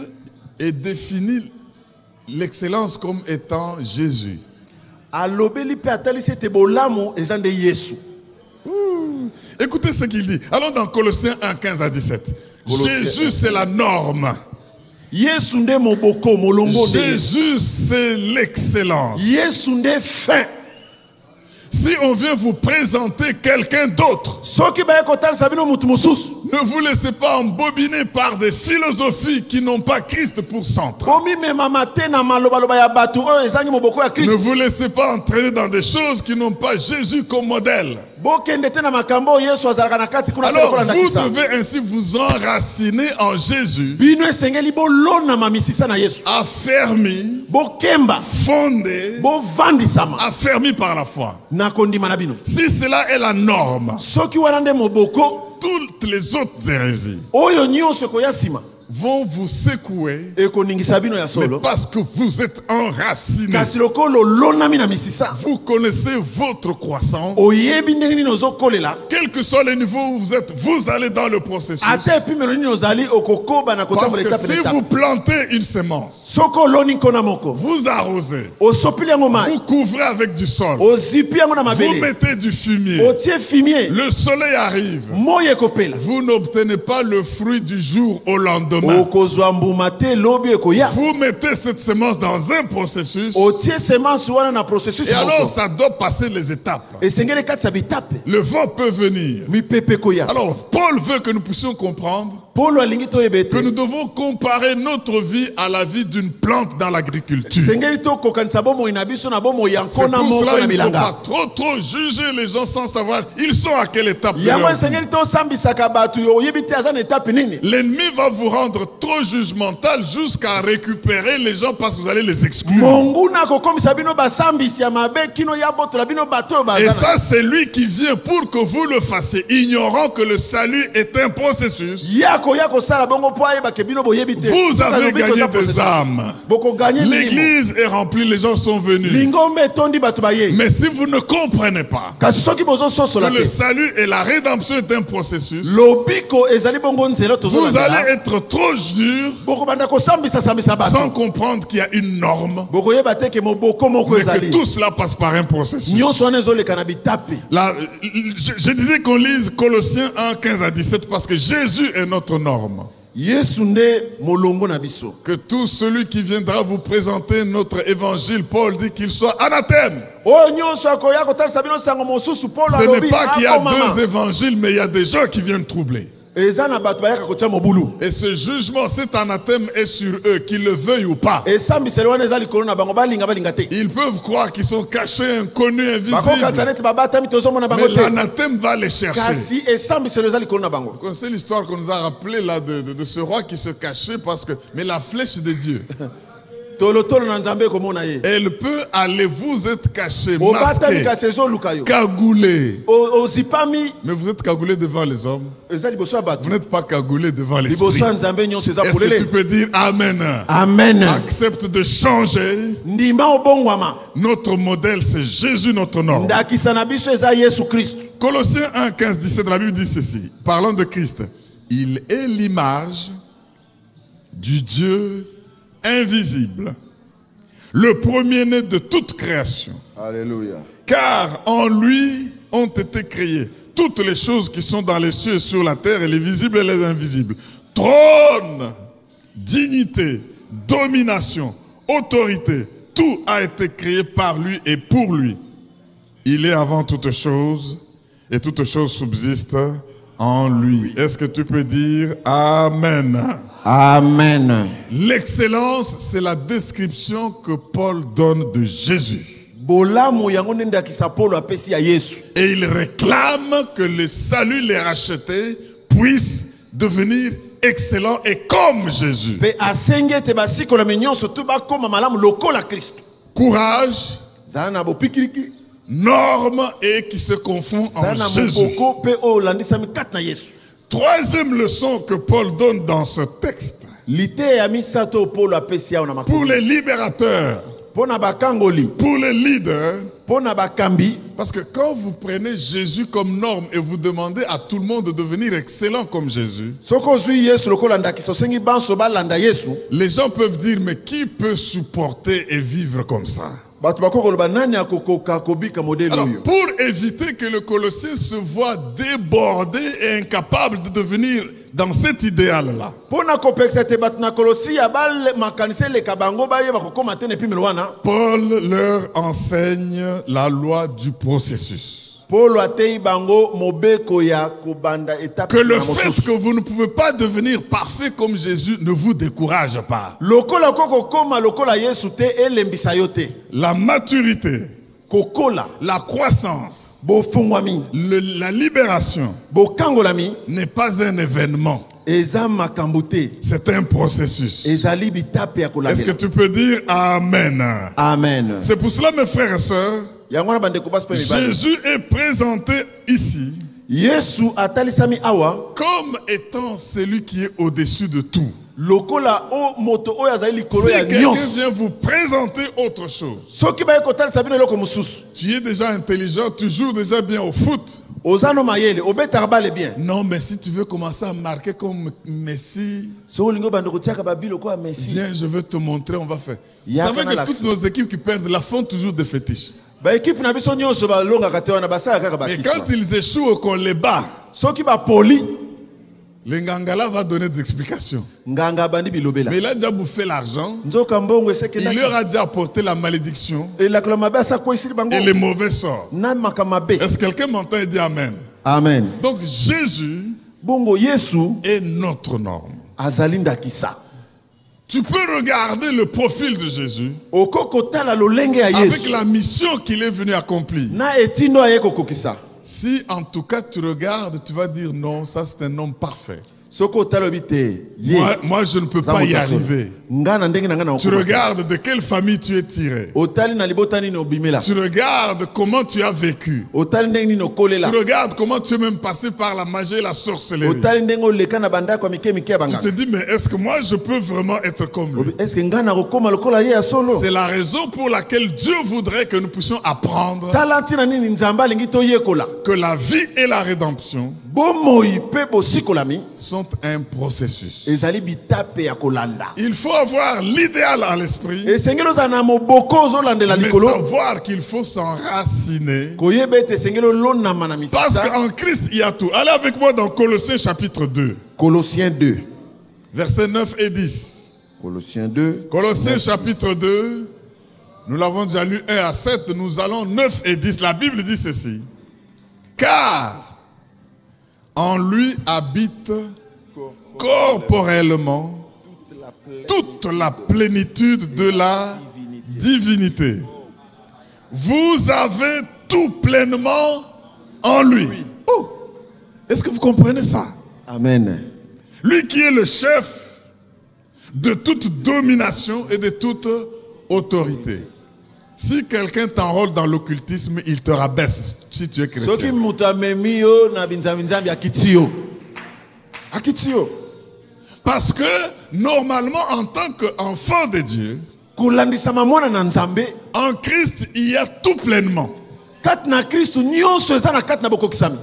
et définit l'excellence comme étant Jésus. Alobeli pe atalisi ete bolamu eza nde Yesu. Écoutez ce qu'il dit. Allons dans Colossiens 1, 15 à 17. Jésus, c'est la norme. Yesu nde moboko molongo nde. Jésus, c'est l'excellence. Yesu nde fin. Si on vient vous présenter quelqu'un d'autre, Soki baye kotalisa bino mutu mosusu. ne vous laissez pas embobiner par des philosophies qui n'ont pas Christ pour centre. Bomi mema mate na malobaloba ya batu oyo ezangi moboko ya Ne Kristo. vous laissez pas entraîner dans des choses qui n'ont pas Jésus comme modèle. Bokende te na makambo oyo Yesu azalaka na kati kuna Alors kolanda vous kisa. devez ainsi vous enraciner en Jésus, Bino esengeli bolona mamisisa na Yesu. affermi, Bokemba, fondé, bovandisama affermi par la foi. na kondima na bino. Si cela est la norme, Soki wana nde moboko toutes les autres hérésies oyo nyonso ekoya nsima vont vous secouer, ekoningisa bino ya mais solo. parce que vous êtes enracinés. Kasi lokolo olonami na misisa Vous connaissez votre croissance. oyebi ndenge nini ozokolela Quel que soit le niveau où vous êtes, vous allez dans le processus. ata epimelo nini ozali okokoba na Parce kotambola que etape na si etape. vous plantez une semence, Soki oloni nkona moko vous arrosez, osopili yango mai vous couvrez avec du sol, ozipi yango na vous mabele mettez du fumier, otie fumier le soleil arrive, moi ekopela vous n'obtenez pas le fruit du jour au lendemain. okozwa mbuma te lobi ekoya Vous mettez cette semence dans un processus otie semence wana na processus et alors moko ça doit passer les étapes. esengeli kati ya bitape Le vent peut venir. mipepe ekoya. Alors Paul veut que nous puissions comprendre Paulo alingi toyeba que nous ete devons comparer notre vie à la vie d'une plante dans l'agriculture. esengeli tokokanisa bomoi na biso na bomoi ya C'est nkona pour moko cela na qu'il ne faut bilanga. pas trop juger les gens sans savoir ils sont à quelle étape de Yango leur vie. esengeli tosambisaka bato yo oyebi te aza na etape nini. L'ennemi va vous rendre trop jugemental jusqu'à récupérer les gens parce que vous allez les exclure. Monguna kokomisa bino basambisi ya mabe kino ya botola bino bato oyo Et bazana. ça, c'est lui qui vient pour que vous le fassiez, ignorant que le salut est un processus. Yako sala bongo po ayeba ke bino boyebi te. Vous avez gagné des âmes. Boko gagné L'église est remplie, les gens sont venus. Lingombe tondi bato baye. Mais si vous ne comprenez pas Kasi soki bozo sosola que le te. salut et la rédemption est un processus, Lobiko ezali bongo nzela tozo vous la. allez être trop dur Boko banda ko sambisa sambisa sans bato. comprendre qu'il y a une norme, Boko yeba te ke moboko moko mais que ezali. tout cela passe par un processus. Nyonso wana ezoleka na bitape. Là, je disais qu'on lise Colossiens 1, 15 à 17 parce que Jésus est notre norme. Yesu nde molongo na biso. Que tout celui qui viendra vous présenter notre évangile, Paul dit qu'il soit anathème. Oyo nyonso akoya kotalisa bino sango mosusu Paulo Ce alobi. n'est pas qu'il y a akomama. deux évangiles, mais il y a des gens qui viennent troubler. Eza na bato bayaka kotia mobulu. Et ce jugement, cet anathème est sur eux, qu'ils le veuillent ou pas. Esambiseli wana eza likolo na bango balinga balinga te. Ils peuvent croire qu'ils sont cachés, inconnus, Bakokata invisibles. neti babatami tozomona bango Mais te. l'anathème va les chercher. Kasi esambiseli eza likolo na bango. Vous connaissez l'histoire qu'on nous a rappelée là de ce roi qui se cachait parce que... Mais la flèche de Dieu, Tolotolo na nzambe komona ye. elle peut aller, vous êtes cachés, Obatami masqués, kasi ezoluka yo. cagoulés. Ozipami Mais vous êtes cagoulés devant les hommes. eza liboso ya Vous bato. n'êtes pas cagoulés devant l'esprit. Liboso ya nzambe nyonso eza Est-ce que tu polele. peux dire Amen? Amen. Accepte de changer. Ndima obongwama. Notre modèle, c'est Jésus, notre norme. Ndakisa na biso eza Yesu Kristo. Colossiens 1, 15, 17, la Bible dit ceci. Parlant de Christ. Il est l'image du Dieu invisible, le premier-né de toute création. Alléluia. Car en lui ont été créées toutes les choses qui sont dans les cieux et sur la terre, et les visibles et les invisibles. Trône, dignité, domination, autorité, tout a été créé par lui et pour lui. Il est avant toutes choses, et toutes choses subsistent en lui. Est-ce que tu peux dire Amen? Amen. L'excellence, c'est la description que Paul donne de Jésus. Bolamu yango nde ndakisa Paulo apesi ya Yesu. Et il réclame que le salut, les rachetés, puissent devenir excellents et comme Jésus. Pe asenge te basikola nyonso tu bakoma malamu lokola Kristo. Courage, Zana na bopikiriki. Norme et qui se confond en Zana Jésus. mopoko pe o landisa mi kat na Yesu. Troisième leçon que Paul donne dans ce texte. Lite ya misato Paul apesia na Pour makomi. les libérateurs, Pona bakangoli. pour les leaders, Pona bakambi. parce que quand vous prenez Jésus comme norme et vous demandez à tout le monde de devenir excellent comme Jésus, Soko zui Yesu lokola ndakisa sengi banso balanda Yesu. les gens peuvent dire, mais qui peut supporter et vivre comme ça? Batu bakoko loba nani akokoka kobika modelo Alors, yo. pour éviter que le Colossien se voit débordé et incapable de devenir dans cet idéal-là, Pona kopeksa te batu na kolosi ya bal makanise le kabango baye bakokoma te ne pimelwana. Paul leur enseigne la loi du processus. Paul atei bango mobeko ya kobanda étape Que le na fait mosusu. que vous ne pouvez pas devenir parfait comme Jésus ne vous décourage pas. Lokola koko koma lokola Yesu te elembisa yo te. La maturité, Kokola la croissance, bofungwami la libération bokangolami n'est pas un événement, eza makambo te. c'est un processus. Ezali bitape ya Est-ce que kolabela. tu peux dire Amen? Amen. C'est pour cela, mes frères et sœurs, Yango na bande ko bas pe mibali. Jésus est présenté ici Yesu atalisami awa comme étant celui qui est au-dessus de tout. lokola o moto oyo azali Si likolo ya quelqu'un nyonso. vient vous présenter autre chose, Soki baye kotalisa bino eloko mosusu. tu es déjà intelligent, tu joues déjà bien au foot. Ozano mayele obetaka bale bien. Non, mais si tu veux commencer à marquer comme Messi, So lingo bande kotiaka babilo ko Messi. viens, je vais te montrer, on va faire. Vous Yaka savez na que l'action. toutes nos équipes qui perdent la font toujours des fétiches. Ba équipe na biso nyonso ba longa katewa na basala kaka Et bakiswa. quand ils échouent ou qu'on les bat, Soki ba poli le Ngangala va donner des explications. nganga bandi bilobela. Mais il a déjà bouffé l'argent, Nzoka mbongo eseke il leur a déjà apporté la malédiction et la klama sa ko isili bango. et les mauvais sorts. Na makamabe. Est-ce que quelqu'un m'entend et dit Amen? Amen. Donc Jésus Bongo Yesu est notre norme. azali ndakisa. Tu peux regarder le profil de Jésus Okoko tala lolenge ya avec Yesu. la mission qu'il est venu accomplir. Na etindo ayeko kokisa. Si en tout cas tu regardes, tu vas dire non, ça c'est un homme parfait. Soko tala bite. Ye. Moi, je ne peux pas y arriver. Ngana ndenge na ngana Tu regardes de quelle famille tu es tiré. Otali na libotani no bimela. Tu regardes comment tu as vécu. Otali ndenge no kolela. Tu regardes comment tu es même passé par la magie et la sorcellerie. Otali ndenge oleka na banda kwa mike mike Tu banga. te dis, mais est-ce que moi je peux vraiment être comme lui? Est-ce que ngana kokoma lokola ye ya solo? C'est la raison pour laquelle Dieu voudrait que nous puissions apprendre Talantina nini nzamba lingi to yekola. que la vie et la rédemption Bomoi pe bosikolami. sont un processus. Ezali bitape ya kolanda. Il faut avoir l'idéal à l'esprit, Esengelo za na moboko ozolandela mais likolo. savoir qu'il faut s'enraciner. Koyeba ete esengelo lonama na Parce misisa. qu'en Christ, il y a tout. Allez avec moi dans Colossiens chapitre 2, Colossiens 2. versets 9 et 10. Colossiens 2. Colossiens chapitre 2, nous l'avons déjà lu 1 à 7, nous allons 9 et 10. La Bible dit ceci. Car en lui habite corporellement toute la plénitude de la divinité. Vous avez tout pleinement en lui. Oh, est-ce que vous comprenez ça? Amen. Lui qui est le chef de toute domination et de toute autorité. Si quelqu'un t'enrôle dans l'occultisme, il te rabaisse si tu es Soki chrétien. mutamemi yo na binzambi akitio. Akitio. Parce que normalement, en tant qu'enfant de Dieu, Kulandisama mwana na nzambe. en Christ, il y a tout pleinement. Kat na Kristu nyonso eza na kat na bokokisami.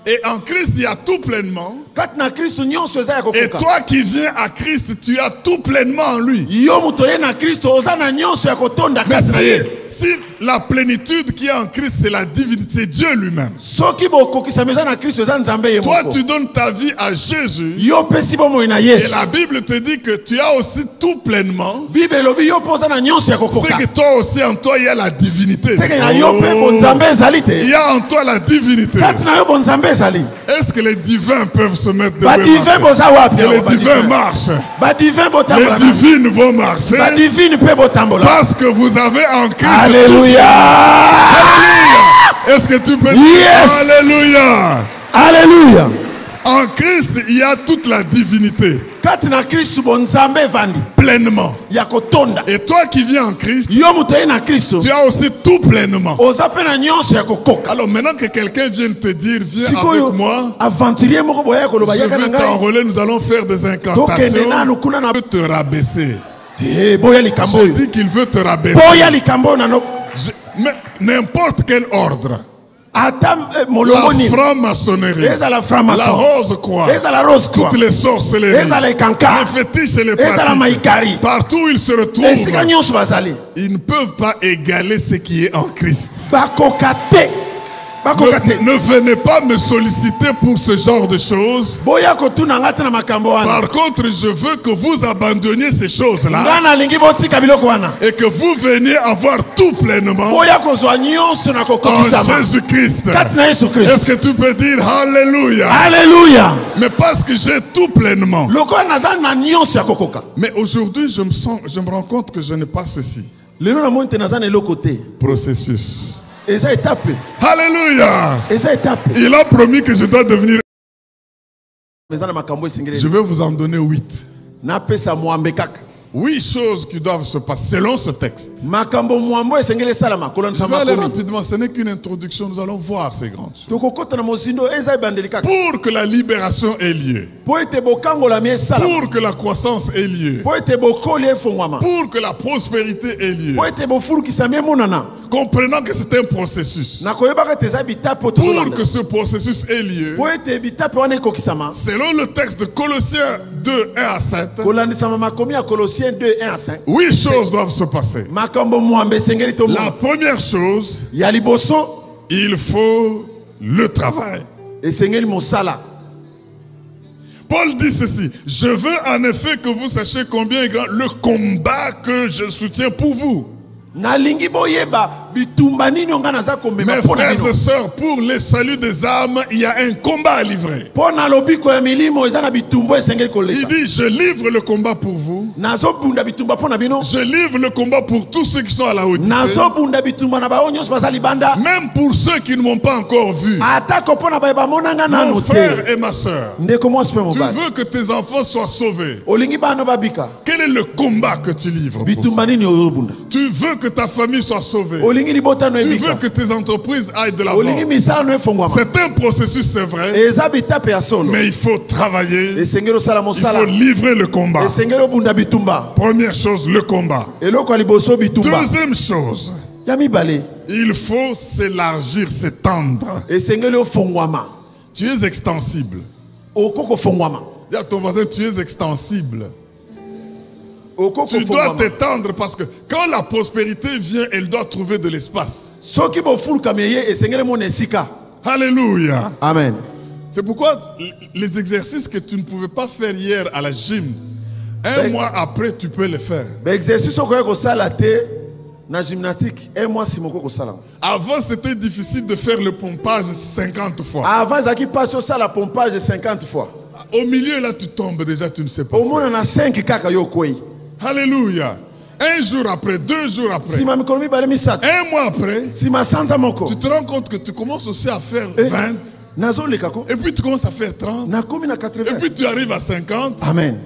Et en Christ, il y a tout pleinement. Kat na Kristu nyonso eza ya Et kokoka. toi qui viens à Christ, tu as tout pleinement en lui. Yo muto ye na Kristu oza na nyonso ya kotonda Mais kat na ye. si la plénitude qui est en Christ, c'est la divinité, c'est Dieu lui-même. Soki bokokisami eza na Kristu eza nzambe ye Toi, moko. tu donnes ta vie à Jésus. Yo pesi bomoi na Et Yesu. la Bible te dit que tu as aussi tout pleinement. Bible elobi yo mpo oza na nyonso ya C'est kokoka. que toi aussi, en toi, il y a la divinité. Seke na yo mpe bonzambe ezali Il te. y a en toi la divinité. Kati na yo bonzambe ezali. Est-ce que les divins peuvent se mettre debout? Badivin boza wapi? Et les divins marchent. Badivin Les botambola. divines vont marcher. Badivine pe botambola. Parce que vous avez en Christ. Alléluia. Alléluia. Est-ce que tu peux dire Yes. Alléluia? Alléluia. En Christ, il y a toute la divinité. kati na Kristo bonzambe evandi Pleinement. ya kotonda. Et toi qui vis en Christ, Yo mutai na Kristo tu as aussi tout pleinement. oza pe na nyonso ya kokoka. Alors maintenant que quelqu'un vienne te dire, viens Sikoyo avec moi, aventurier moko boya koloba je yaka na vais ngai. t'enrôler, nous allons faire des incantations. Tokende nanu kuna na Il veut te rabaisser. boya likambo Je yo. dis qu'il veut te rabaisser. Boya likambo na no. Mais n'importe quel ordre. Ata La molongoni. franc-maçonnerie, Eza la la franc-maçon. rose-croix, Eza la rose croix. toutes les sorcelleries, Eza la kanka. les fétiches et les Eza la pratiques, maikari. partout où ils se retrouvent, Esika nyonso bazali. ils ne peuvent pas égaler ce qui est en Christ. Bakokate. Bakokate. Ne venez pas me solliciter pour ce genre de choses. Boya kotuna ngata na makambo wana. Par contre, je veux que vous abandonniez ces choses-là Ngana lingi botika biloko wana. et que vous veniez avoir tout pleinement Boya kozwa nyonso na en kokokisama. Jésus-Christ. Kati na Yesu Est-ce Kristo. que tu peux dire Alléluia? Alléluia. Mais parce que j'ai tout pleinement. Lokola naza na nyonso ya kokoka. Mais aujourd'hui, je me rends compte que je n'ai pas ceci. Lelo na monte naza na eloko te. Processus. Eza étape. Alléluia. Eza étape. Il a promis que je dois devenir. Eza na makambo esengeli. Je vais vous en donner 8. Na pesa mwambe kaka. 8 choses qui doivent se passer selon ce texte. Makambo mwambo esengeli salama kolon Je sama vais aller komi. rapidement, ce n'est qu'une introduction, nous allons voir ces grandes choses. Tokokota na mosindo eza ebandeli kaka. Pour que la libération ait lieu, Po ete bokangola mi salama. pour que la croissance ait lieu, Po ete bokoli efongwama. pour que la prospérité ait lieu, Po ete bofulukisa mi emonana. comprenant que c'est un processus. Na koyebaka te eza bitape Pour tozolanda. que ce processus ait lieu, Po ete bitape wana ekokisama. selon le texte de Colossiens 2, 1 à 7, Kolandisama makomi ya Colossiens 2, 1 à 5. 8 choses doivent se passer. Makambo mwambe esengeli to La première chose, ya liboso il faut le travail. esengeli mosala. Paul dit ceci: je veux en effet que vous sachiez combien est grand le combat que je soutiens pour vous. Nalingi boyeba bitumba nini onga naza komema Mes pona frères bino. et sœurs, pour les saluts des âmes, il y a un combat à livrer. Pona lobiko ya milimo eza na bitumba esengeli Il koleka. dit: je livre le combat pour vous. Nazo bunda bitumba pona bino. Je livre le combat pour tous ceux qui sont à la Odyssée. Nazo bunda bitumba na bao nyonso bazali banda. Même pour ceux qui ne m'ont pas encore vu. Atako pona bayeba monanga Mon nanu frère te. et ma sœur, Ndeko mwasi pe tu mobali. veux que tes enfants soient sauvés. Olingi bano babika. Quel est le combat que tu livres pour ça? Bitumba nini oyo bunda. Tu veux que ta famille soit sauvée. Olingi libota no Tu veux ebika. que tes entreprises aillent de l'avant. Olingi misala no efongwama. C'est un processus, c'est vrai, Eza bitape ya solo. mais il faut travailler, Esengeli osala il faut mosala. livrer le combat. Esengeli obunda bitumba. Première chose, le combat. Eloko ya liboso bitumba. Deuxième chose, Ya mibale. il faut s'élargir, s'étendre. Esengeli ofongwama. Tu es extensible. Okoko fongwama. Dis à ton voisin, tu es extensible. Okoko Tu dois fongwama. t'étendre parce que quand la prospérité vient, elle doit trouver de l'espace. Soki bofuluka meye esengeli mona esika. Alléluia. Amen. C'est pourquoi les exercices que tu ne pouvais pas faire hier à la gym, un mois après, tu peux les faire. Ba exercice okoya kosala te na gymnastique. Un mois simoko kosala. Avant, c'était difficile de faire le pompage 50 fois. Avant zaki passe osala pompage 50 fois. Au milieu, là, tu tombes déjà, tu ne sais pas. Au moins na 5 kaka yo kwei. Alléluia. Un jour après, 2 jours après, Sima mikolo mibale misato. un mois après, Sima sanza moko. tu te rends compte que tu commences aussi à faire 20, Nazo lekako. et puis tu commences à faire 30, Na komi na et 80. puis tu arrives à 50. Amen.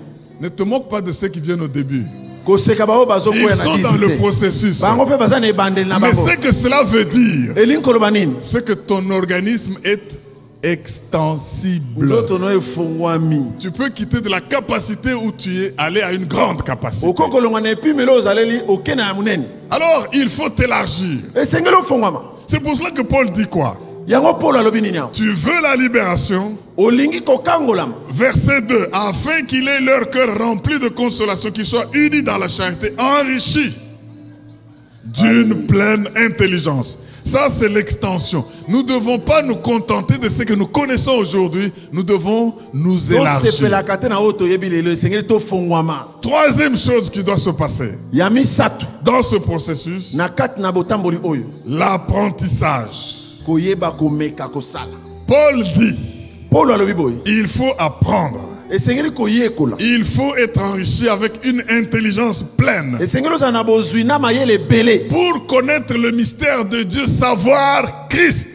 Ne te moque pas de ceux qui viennent au début. Koseka bao bazo Ils koya na sont dans le visite. processus. Bango pe baza na ebandeli na Mais bango. ce que cela veut dire, Elingi koloba nini? c'est que ton organisme est extensible. Nzoto no efongwami. Tu peux quitter de la capacité où tu es, aller à une grande capacité. Okoko longa na epimelo ozaleli okena ya munene. Alors, il faut t'élargir. Esengeli ofongwama. C'est pour cela que Paul dit quoi? Yango Paul alobi nini awo? Tu veux la libération? Olingi kokangolama. Verset 2. Afin qu'il ait leur cœur rempli de consolation, qu'ils soient unis dans la charité, enrichis d'une pleine intelligence. Ça, c'est l'extension. Nous ne devons pas nous contenter de ce que nous connaissons aujourd'hui. Nous devons nous élargir. Tosepelaka te na oyo toyebi lelo esengeli tofongwama. Troisième chose qui doit se passer Ya misato dans ce processus, na kati na botamboli oyo l'apprentissage. koyeba komeka kosala. Paul dit, Paul alobi boye il faut apprendre. esengeli koyekola. Il faut être enrichi avec une intelligence pleine. Esengeli ozala na bozwi na mayele ebele. Pour connaître le mystère de Dieu, savoir Christ.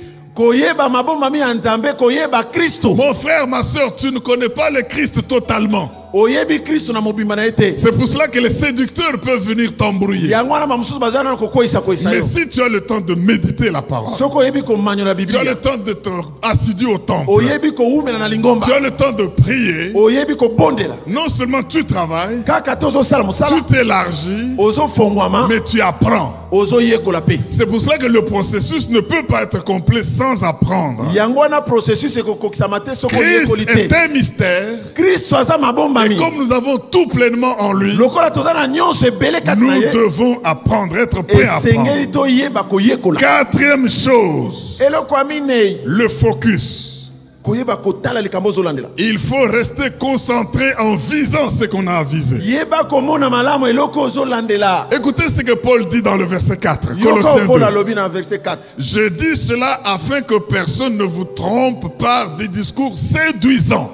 koyeba mabomba mi anzambe koyeba Kristo. Mon frère, ma soeur, tu ne connais pas le Christ totalement. Oyebi Kristo na mobimba na ete. C'est pour cela que les séducteurs peuvent venir t'embrouiller. Yangwana mamususu bazana ko koisa koisa. Mais si tu as le temps de méditer la parole, Soko yebi ko manyola tu as Biblia. le temps d'être assidu au temple, Oyebi ko umela na lingomba. tu as le temps de prier, Oyebi ko bondela. non seulement tu travailles, Kaka tozo sala musala. tu t'élargis, Ozo fongwama. mais tu apprends. Ozo yekola pe. C'est pour cela que le processus ne peut pas être complet sans apprendre. Yangwana processus e ko koksamate soko Christ yekolite. est un mystère. Kristo aza mabomba Et mi. comme nous avons tout pleinement en lui, Lokola tozana nyonso ebele nous katina ye. devons apprendre, être prêts à apprendre. Esengeli to yeba ko yekola. Quatrième chose, Eloko aminei. le focus. Koyeba ko tala likambo zolandela. Il faut rester concentré en visant ce qu'on a avisé. Yeba ko mona malamu eloko zolandela. Écoutez ce que Paul dit dans le verset 4, Yoko Colossiens Paul 2. alobi na verset 4. Je dis cela afin que personne ne vous trompe par des discours séduisants.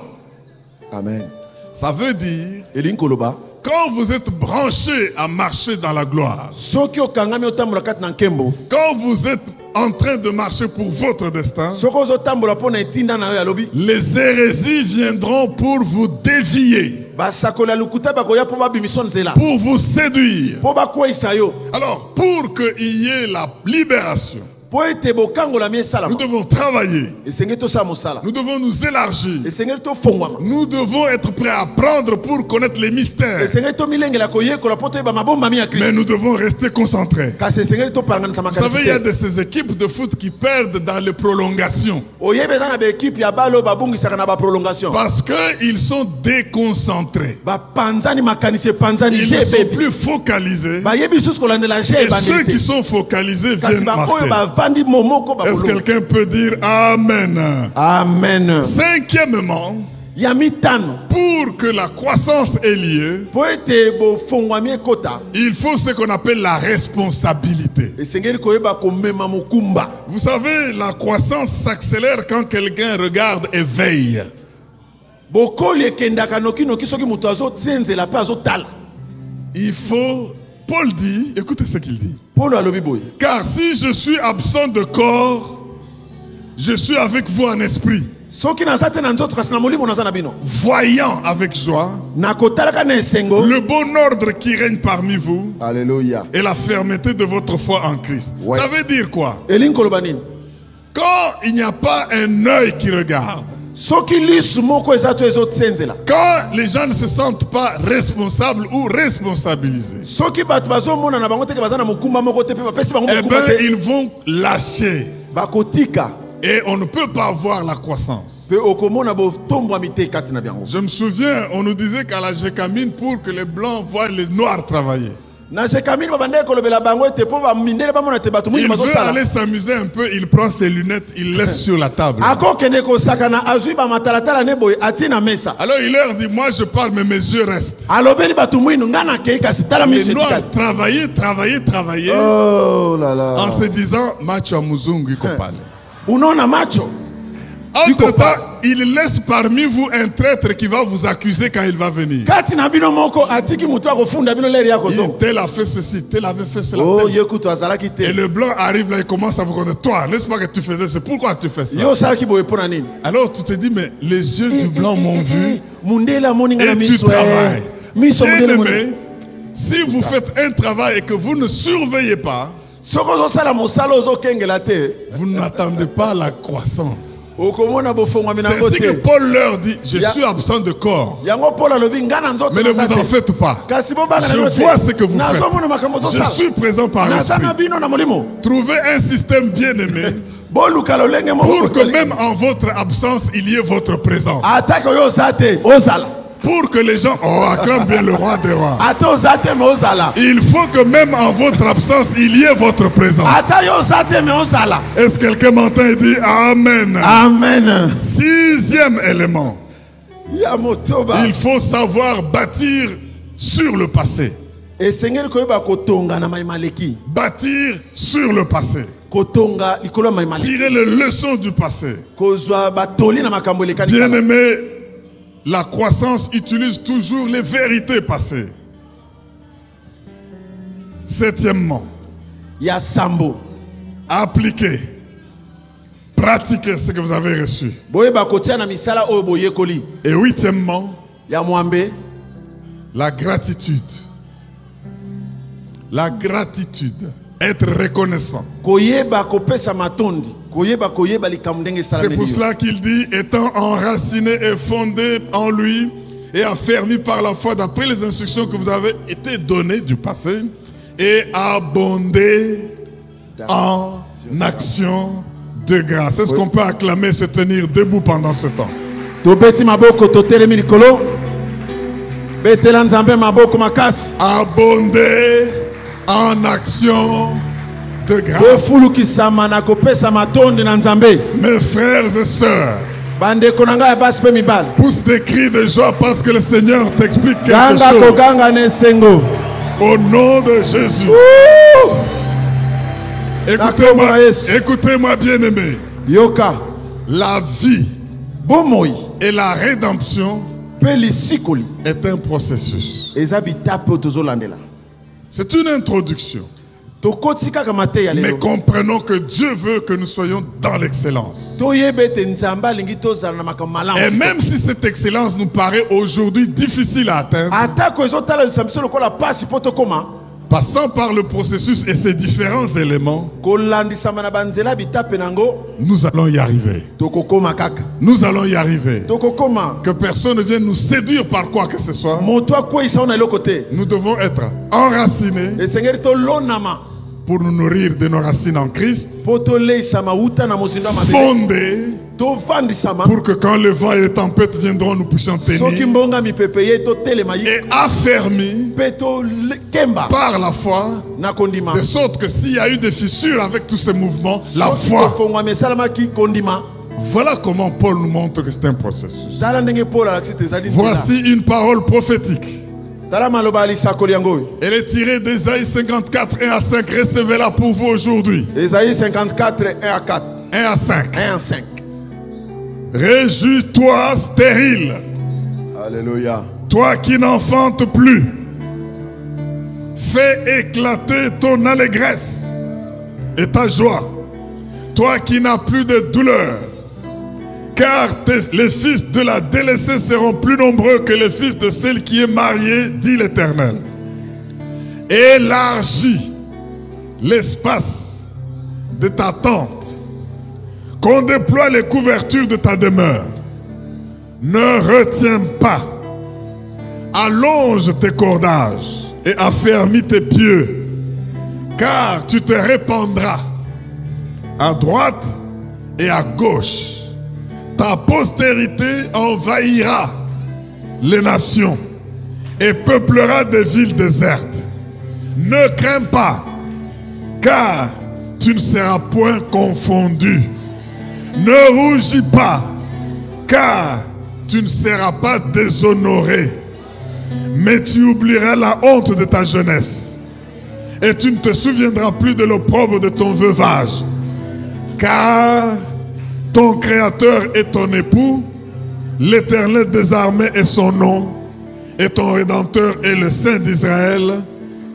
Amen. Ça veut dire, Elingi koloba. quand vous êtes branché à marcher dans la gloire, Soki okangami otambola kati na nkembo. quand vous êtes en train de marcher pour votre destin, Soko ozotambola pona etinda na yo alobi. les hérésies viendront pour vous dévier, Basakola lukuta bakoya po babimiso nzela. pour vous séduire. Po bakwesa yo. Alors, pour qu'il y ait la libération, Po ete bokangola mi esala. nous devons travailler, Esengeli tosala mosala. nous devons nous élargir, Esengeli tofongwama. nous devons être prêts à apprendre pour connaître les mystères, Esengeli tomilengela koyekola po toyeba mabomba mi ya mais Kristo. nous devons rester concentrés. Kasi esengeli topalanganisa Vous savez, il y a makanisi de ces équipes de foot qui perdent dans les prolongations oyeba eza na baekipe ya balo babungisaka na baprolongation. parce qu'ils sont déconcentrés. Bapanzani makanisi epanzani Ils je ne sont ebebi. plus focalisés. Bayebi lisusu kolandela je Et ceux ebandeli qui te. sont focalisés Kasi viennent baoyo marquer. bavandi momoko Est-ce que babolongo. quelqu'un peut dire Amen? Amen. Cinquièmement, Ya mitano. pour que la croissance ait lieu, Po ete bofongwami ekota. il faut ce qu'on appelle la responsabilité. Esengeli koyeba komema mokumba. Vous savez, la croissance s'accélère quand quelqu'un regarde et veille. Bokoli ekendaka noki soki moto azozenzela pe azotala. Il faut, Paul dit, écoutez ce qu'il dit. Paulo alobi boye. Car si je suis absent de corps, je suis avec vous en esprit, Soki naza te na nzoto kasi na molimo naza na bino. voyant avec joie Nakotalaka na esengo. le bon ordre qui règne parmi vous Alléluia. et la fermeté de votre foi en Christ. Ouais. Ça veut dire quoi? Elingi koloba nini? Quand il n'y a pas un œil qui regarde, Soki lisu moko eza to ezozenzela. quand les gens ne se sentent pas responsables ou responsabilisés, Soki bato bazomona na bango te ke baza na mokumba moko te pe bapesi bango eh mokumba bien, te. ils vont lâcher. Bakotika. Et on ne peut pas voir la croissance. Pe okomona botombwami te kati na bango. Je me souviens, on nous disait qu'à la Gécamine, pour que les blancs voient les noirs travailler, Na sekamini babandaki kolobela bango ete po bamindele bamona te bato mwingi il veut bazosala. aller s'amuser un peu, il prend ses lunettes, il laisse sur la table. Akokende kosakana azwi bamatalatala ne boye ati na mesa. Alors il leur dit, moi je parle, mais mes yeux restent. Alobeli bato mwinu nga nakei kasi tala Les miso noirs etikali. travaillaient, Oh là là. en se disant, macho muzungu iko pale. Unaona macho. Entre-temps, il laisse parmi vous un traître qui va vous accuser quand il va venir. Kati na bino moko atiki mutu akofunda bino leri yako zo. Tel a fait ceci, tel avait fait cela. Oh tel. yekutu azalaki Et te. le blanc arrive là, il commence à vous connaître. Toi, n'est-ce pas que tu faisais ça? Pourquoi tu fais ça? Yo salaki boye pona nini? Alors tu te dis, mais les yeux du blanc m'ont vu Mundela moninga na et tu miso. travailles. Miso Bien mundela moninga. aimé, si vous faites un travail et que vous ne surveillez pas, Soko ozosala mosala ozokengela te. vous n'attendez pas la croissance. Okomona bofongwami na C'est ce que ngote. Paul leur dit, je suis absent de corps. Yango Paul alobi nga na nzoto. Mais ne vous naza en te. faites pas. Kasi bobanga na Je nzoto. vois ce que vous faites. Nazomona makambo Je zosala. suis présent par Naza na l'esprit. bino na molimo. Trouvez un système bien aimé Boluka lolenge pour moko. que même en votre absence, il y ait votre présence. Atako yo zate ozala. Pour que les gens acclament bien le roi des rois. Ata ozate me ozala. Il faut que même en votre absence, il y ait votre présence. Ata yo zate me ozala. Est-ce que quelqu'un m'entend et dit Amen? Amen. Sixième élément, Ya motoba. il faut savoir bâtir sur le passé. Esengeli koyeba kotonga na maimaleki. Bâtir sur le passé. Kotonga likolo maimaleki. Tirer les leçons du passé. Kozwa batoli na makambo lekani. Bien aimé, la croissance utilise toujours les vérités passées. Septièmement, Ya sambo. appliquer, pratiquer ce que vous avez reçu. boyeba kotia na misala oyo boyekoli. Et huitièmement, Ya mwambe, la gratitude. La gratitude. Être reconnaissant. koyeba kopesa matondi, koyeba likambo ndenge C'est salameli. pour cela qu'il dit, étant enraciné et fondé en lui et affermi par la foi d'après les instructions que vous avez été données du passé et abondé en action de grâce. Est-ce qu'on peut acclamer, se tenir debout pendant ce temps? Tobeti maboko totelemi likolo. Betela nzambe maboko makasi. Abondé en action de grâce. Bofulukisama na kopesa matondi na nzambe. Mes frères et sœurs, Bandeko na ngai ya basi pe mibali. pousse des cris de joie parce que le Seigneur t'explique quelque Ganga chose. koganga ne sengo. Au nom de Jésus. Écoutez-moi bien-aimé. Yoka. La vie Bomoi. et la rédemption Pe lisikoli. est un processus. Eza bitape oyo tozolandela. C'est une introduction. Tokoti kaka mateya Mais lelo. comprenons que Dieu veut que nous soyons dans l'excellence. Toyeba ete nzambe alingi tozala na makambo malamu. Et même si cette excellence nous paraît aujourd'hui difficile à atteindre, atako ezotalalisa biso lokola pasi mpo tokoma passant par le processus et ses différents éléments, kolandisama na banzela bitape nango, nous allons y arriver. tokokoma kaka. Nous allons y arriver. Tokokoma. Que personne ne vienne nous séduire par quoi que ce soit. Moto akweyisa ona eloko te. Nous devons être enracinés Esengeli tolonama pour nous nourrir de nos racines en Christ, mpo toleisama wuta na mozindo ya mabele. fondés Tovandisama pour que quand le vent et les tempêtes viendront, nous puissions soki tenir, mbonga mipepe ye totelema ye et affermis mpe tokemba par la foi, na kondima. de sorte que s'il y a eu des fissures avec tous ces mouvements, la Soki foi. kofongwama esalamaki kondima. Voilà comment Paul nous montre que c'est un processus. Tala ndenge Paul alakisi ete ezali nzela. Voici une parole prophétique. Tala maloba ya lisakoli yango oyo. Elle est tirée d'Ésaïe 54, 1 à 5. Recevez-la pour vous aujourd'hui. Esaïe 54, 1 à 4. 1 à 5. 1 à 5. Réjouis-toi, stérile, Alléluia. toi qui n'enfantes plus. Fais éclater ton allégresse et ta joie, toi qui n'as plus de douleur. Car les fils de la délaissée seront plus nombreux que les fils de celle qui est mariée, dit l'Éternel. Élargis l'espace de ta tente, qu'on déploie les couvertures de ta demeure. Ne retiens pas, allonge tes cordages et affermis tes pieux, car tu te répandras à droite et à gauche. Ta postérité envahira les nations et peuplera des villes désertes. Ne crains pas, car tu ne seras point confondu. Ne rougis pas, car tu ne seras pas déshonoré. Mais tu oublieras la honte de ta jeunesse, et tu ne te souviendras plus de l'opprobre de ton veuvage. Car ton Créateur est ton époux, l'Éternel des armées est son nom, et ton Rédempteur est le Saint d'Israël.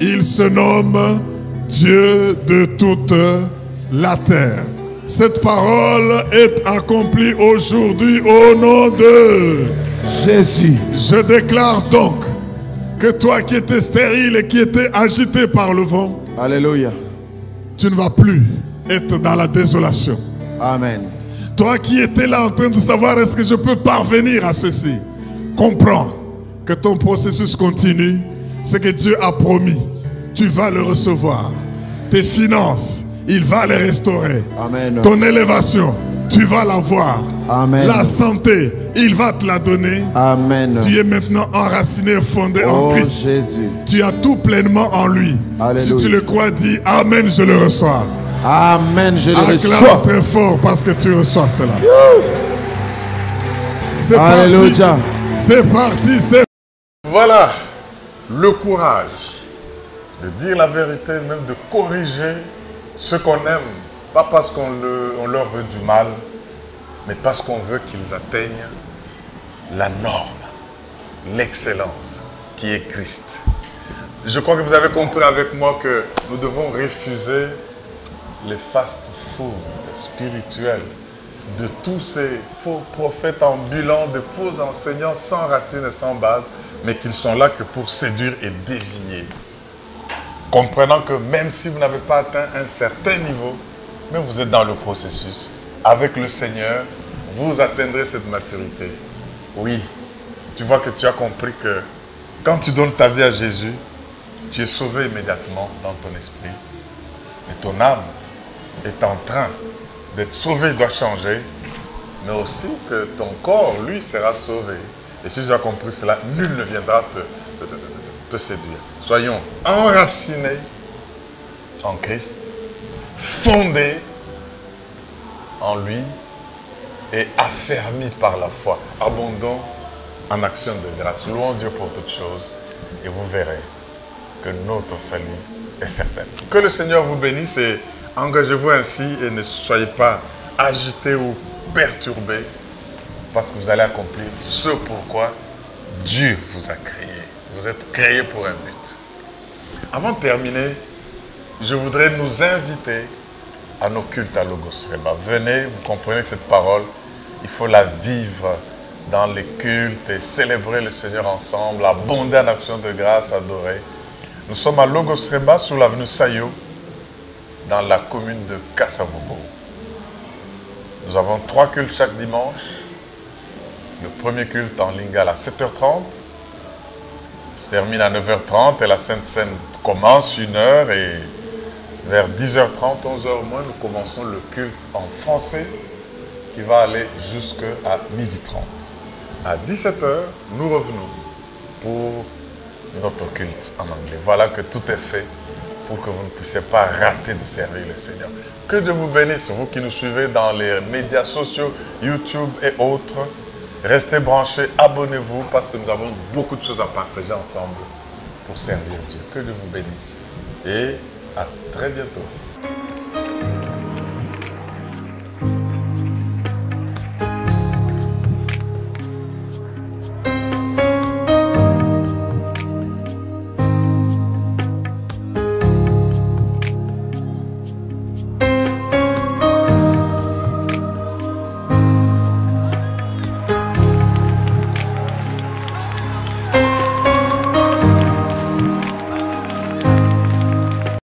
Il se nomme Dieu de toute la terre. Cette parole est accomplie aujourd'hui au nom de Jésus. Je déclare donc que toi qui étais stérile et qui étais agité par le vent, Alléluia. tu ne vas plus être dans la désolation. Amen. Toi qui étais là en train de savoir est-ce que je peux parvenir à ceci, comprends que ton processus continue. Ce que Dieu a promis, tu vas le recevoir. Tes finances, il va les restaurer. Amen. Ton élévation, tu vas l'avoir. Amen. La santé, il va te la donner. Amen. Tu es maintenant enraciné et fondé en Oh Christ. Jésus. Tu as tout pleinement en lui. Alléluia. Si tu le crois, dis Amen, je le reçois. Amen. Je le Acclame reçois. très fort parce que tu reçois cela. C'est Alléluia. parti. C'est parti. Voilà le courage de dire la vérité, même de corriger ceux qu'on aime. Pas parce qu'on leur veut du mal, mais parce qu'on veut qu'ils atteignent la norme, l'excellence qui est Christ. Je crois que vous avez compris avec moi que nous devons refuser les fast-food spirituels de tous ces faux prophètes ambulants, de faux enseignants sans racines et sans base, mais qui ne sont là que pour séduire et dévier. Comprenant que même si vous n'avez pas atteint un certain niveau, mais vous êtes dans le processus, avec le Seigneur, vous atteindrez cette maturité. Oui, tu vois que tu as compris que quand tu donnes ta vie à Jésus, tu es sauvé immédiatement dans ton esprit. Mais ton âme est en train d'être sauvée, il doit changer, mais aussi que ton corps, lui, sera sauvé. Et si tu as compris cela, nul ne viendra te séduire. Soyons enracinés en Christ, fondés en lui et affermis par la foi. Abondons en action de grâce. Louons Dieu pour toutes choses et vous verrez que notre salut est certain. Que le Seigneur vous bénisse et engagez-vous ainsi et ne soyez pas agités ou perturbés parce que vous allez accomplir ce pourquoi Dieu vous a créé. Vous êtes créés pour un but. Avant de terminer, je voudrais nous inviter à nos cultes à Logos Rema. Venez, vous comprenez que cette parole, il faut la vivre dans les cultes et célébrer le Seigneur ensemble, abonder en action de grâce, adorer. Nous sommes à Logos Rema, sur l'avenue Sayo, dans la commune de Kasavubo. Nous avons 3 cultes chaque dimanche. Le premier culte en lingala à 7h30, se termine à 9h30 et la Sainte Seine commence 1h et vers 10h30, 11h moins, nous commençons le culte en français qui va aller jusqu'à 12h30. À 17h, nous revenons pour notre culte en anglais. Voilà que tout est fait pour que vous ne puissiez pas rater de servir le Seigneur. Que Dieu vous bénisse, vous qui nous suivez dans les médias sociaux, YouTube et autres. Restez branchés, abonnez-vous parce que nous avons beaucoup de choses à partager ensemble pour servir Dieu. Que Dieu vous bénisse et à très bientôt.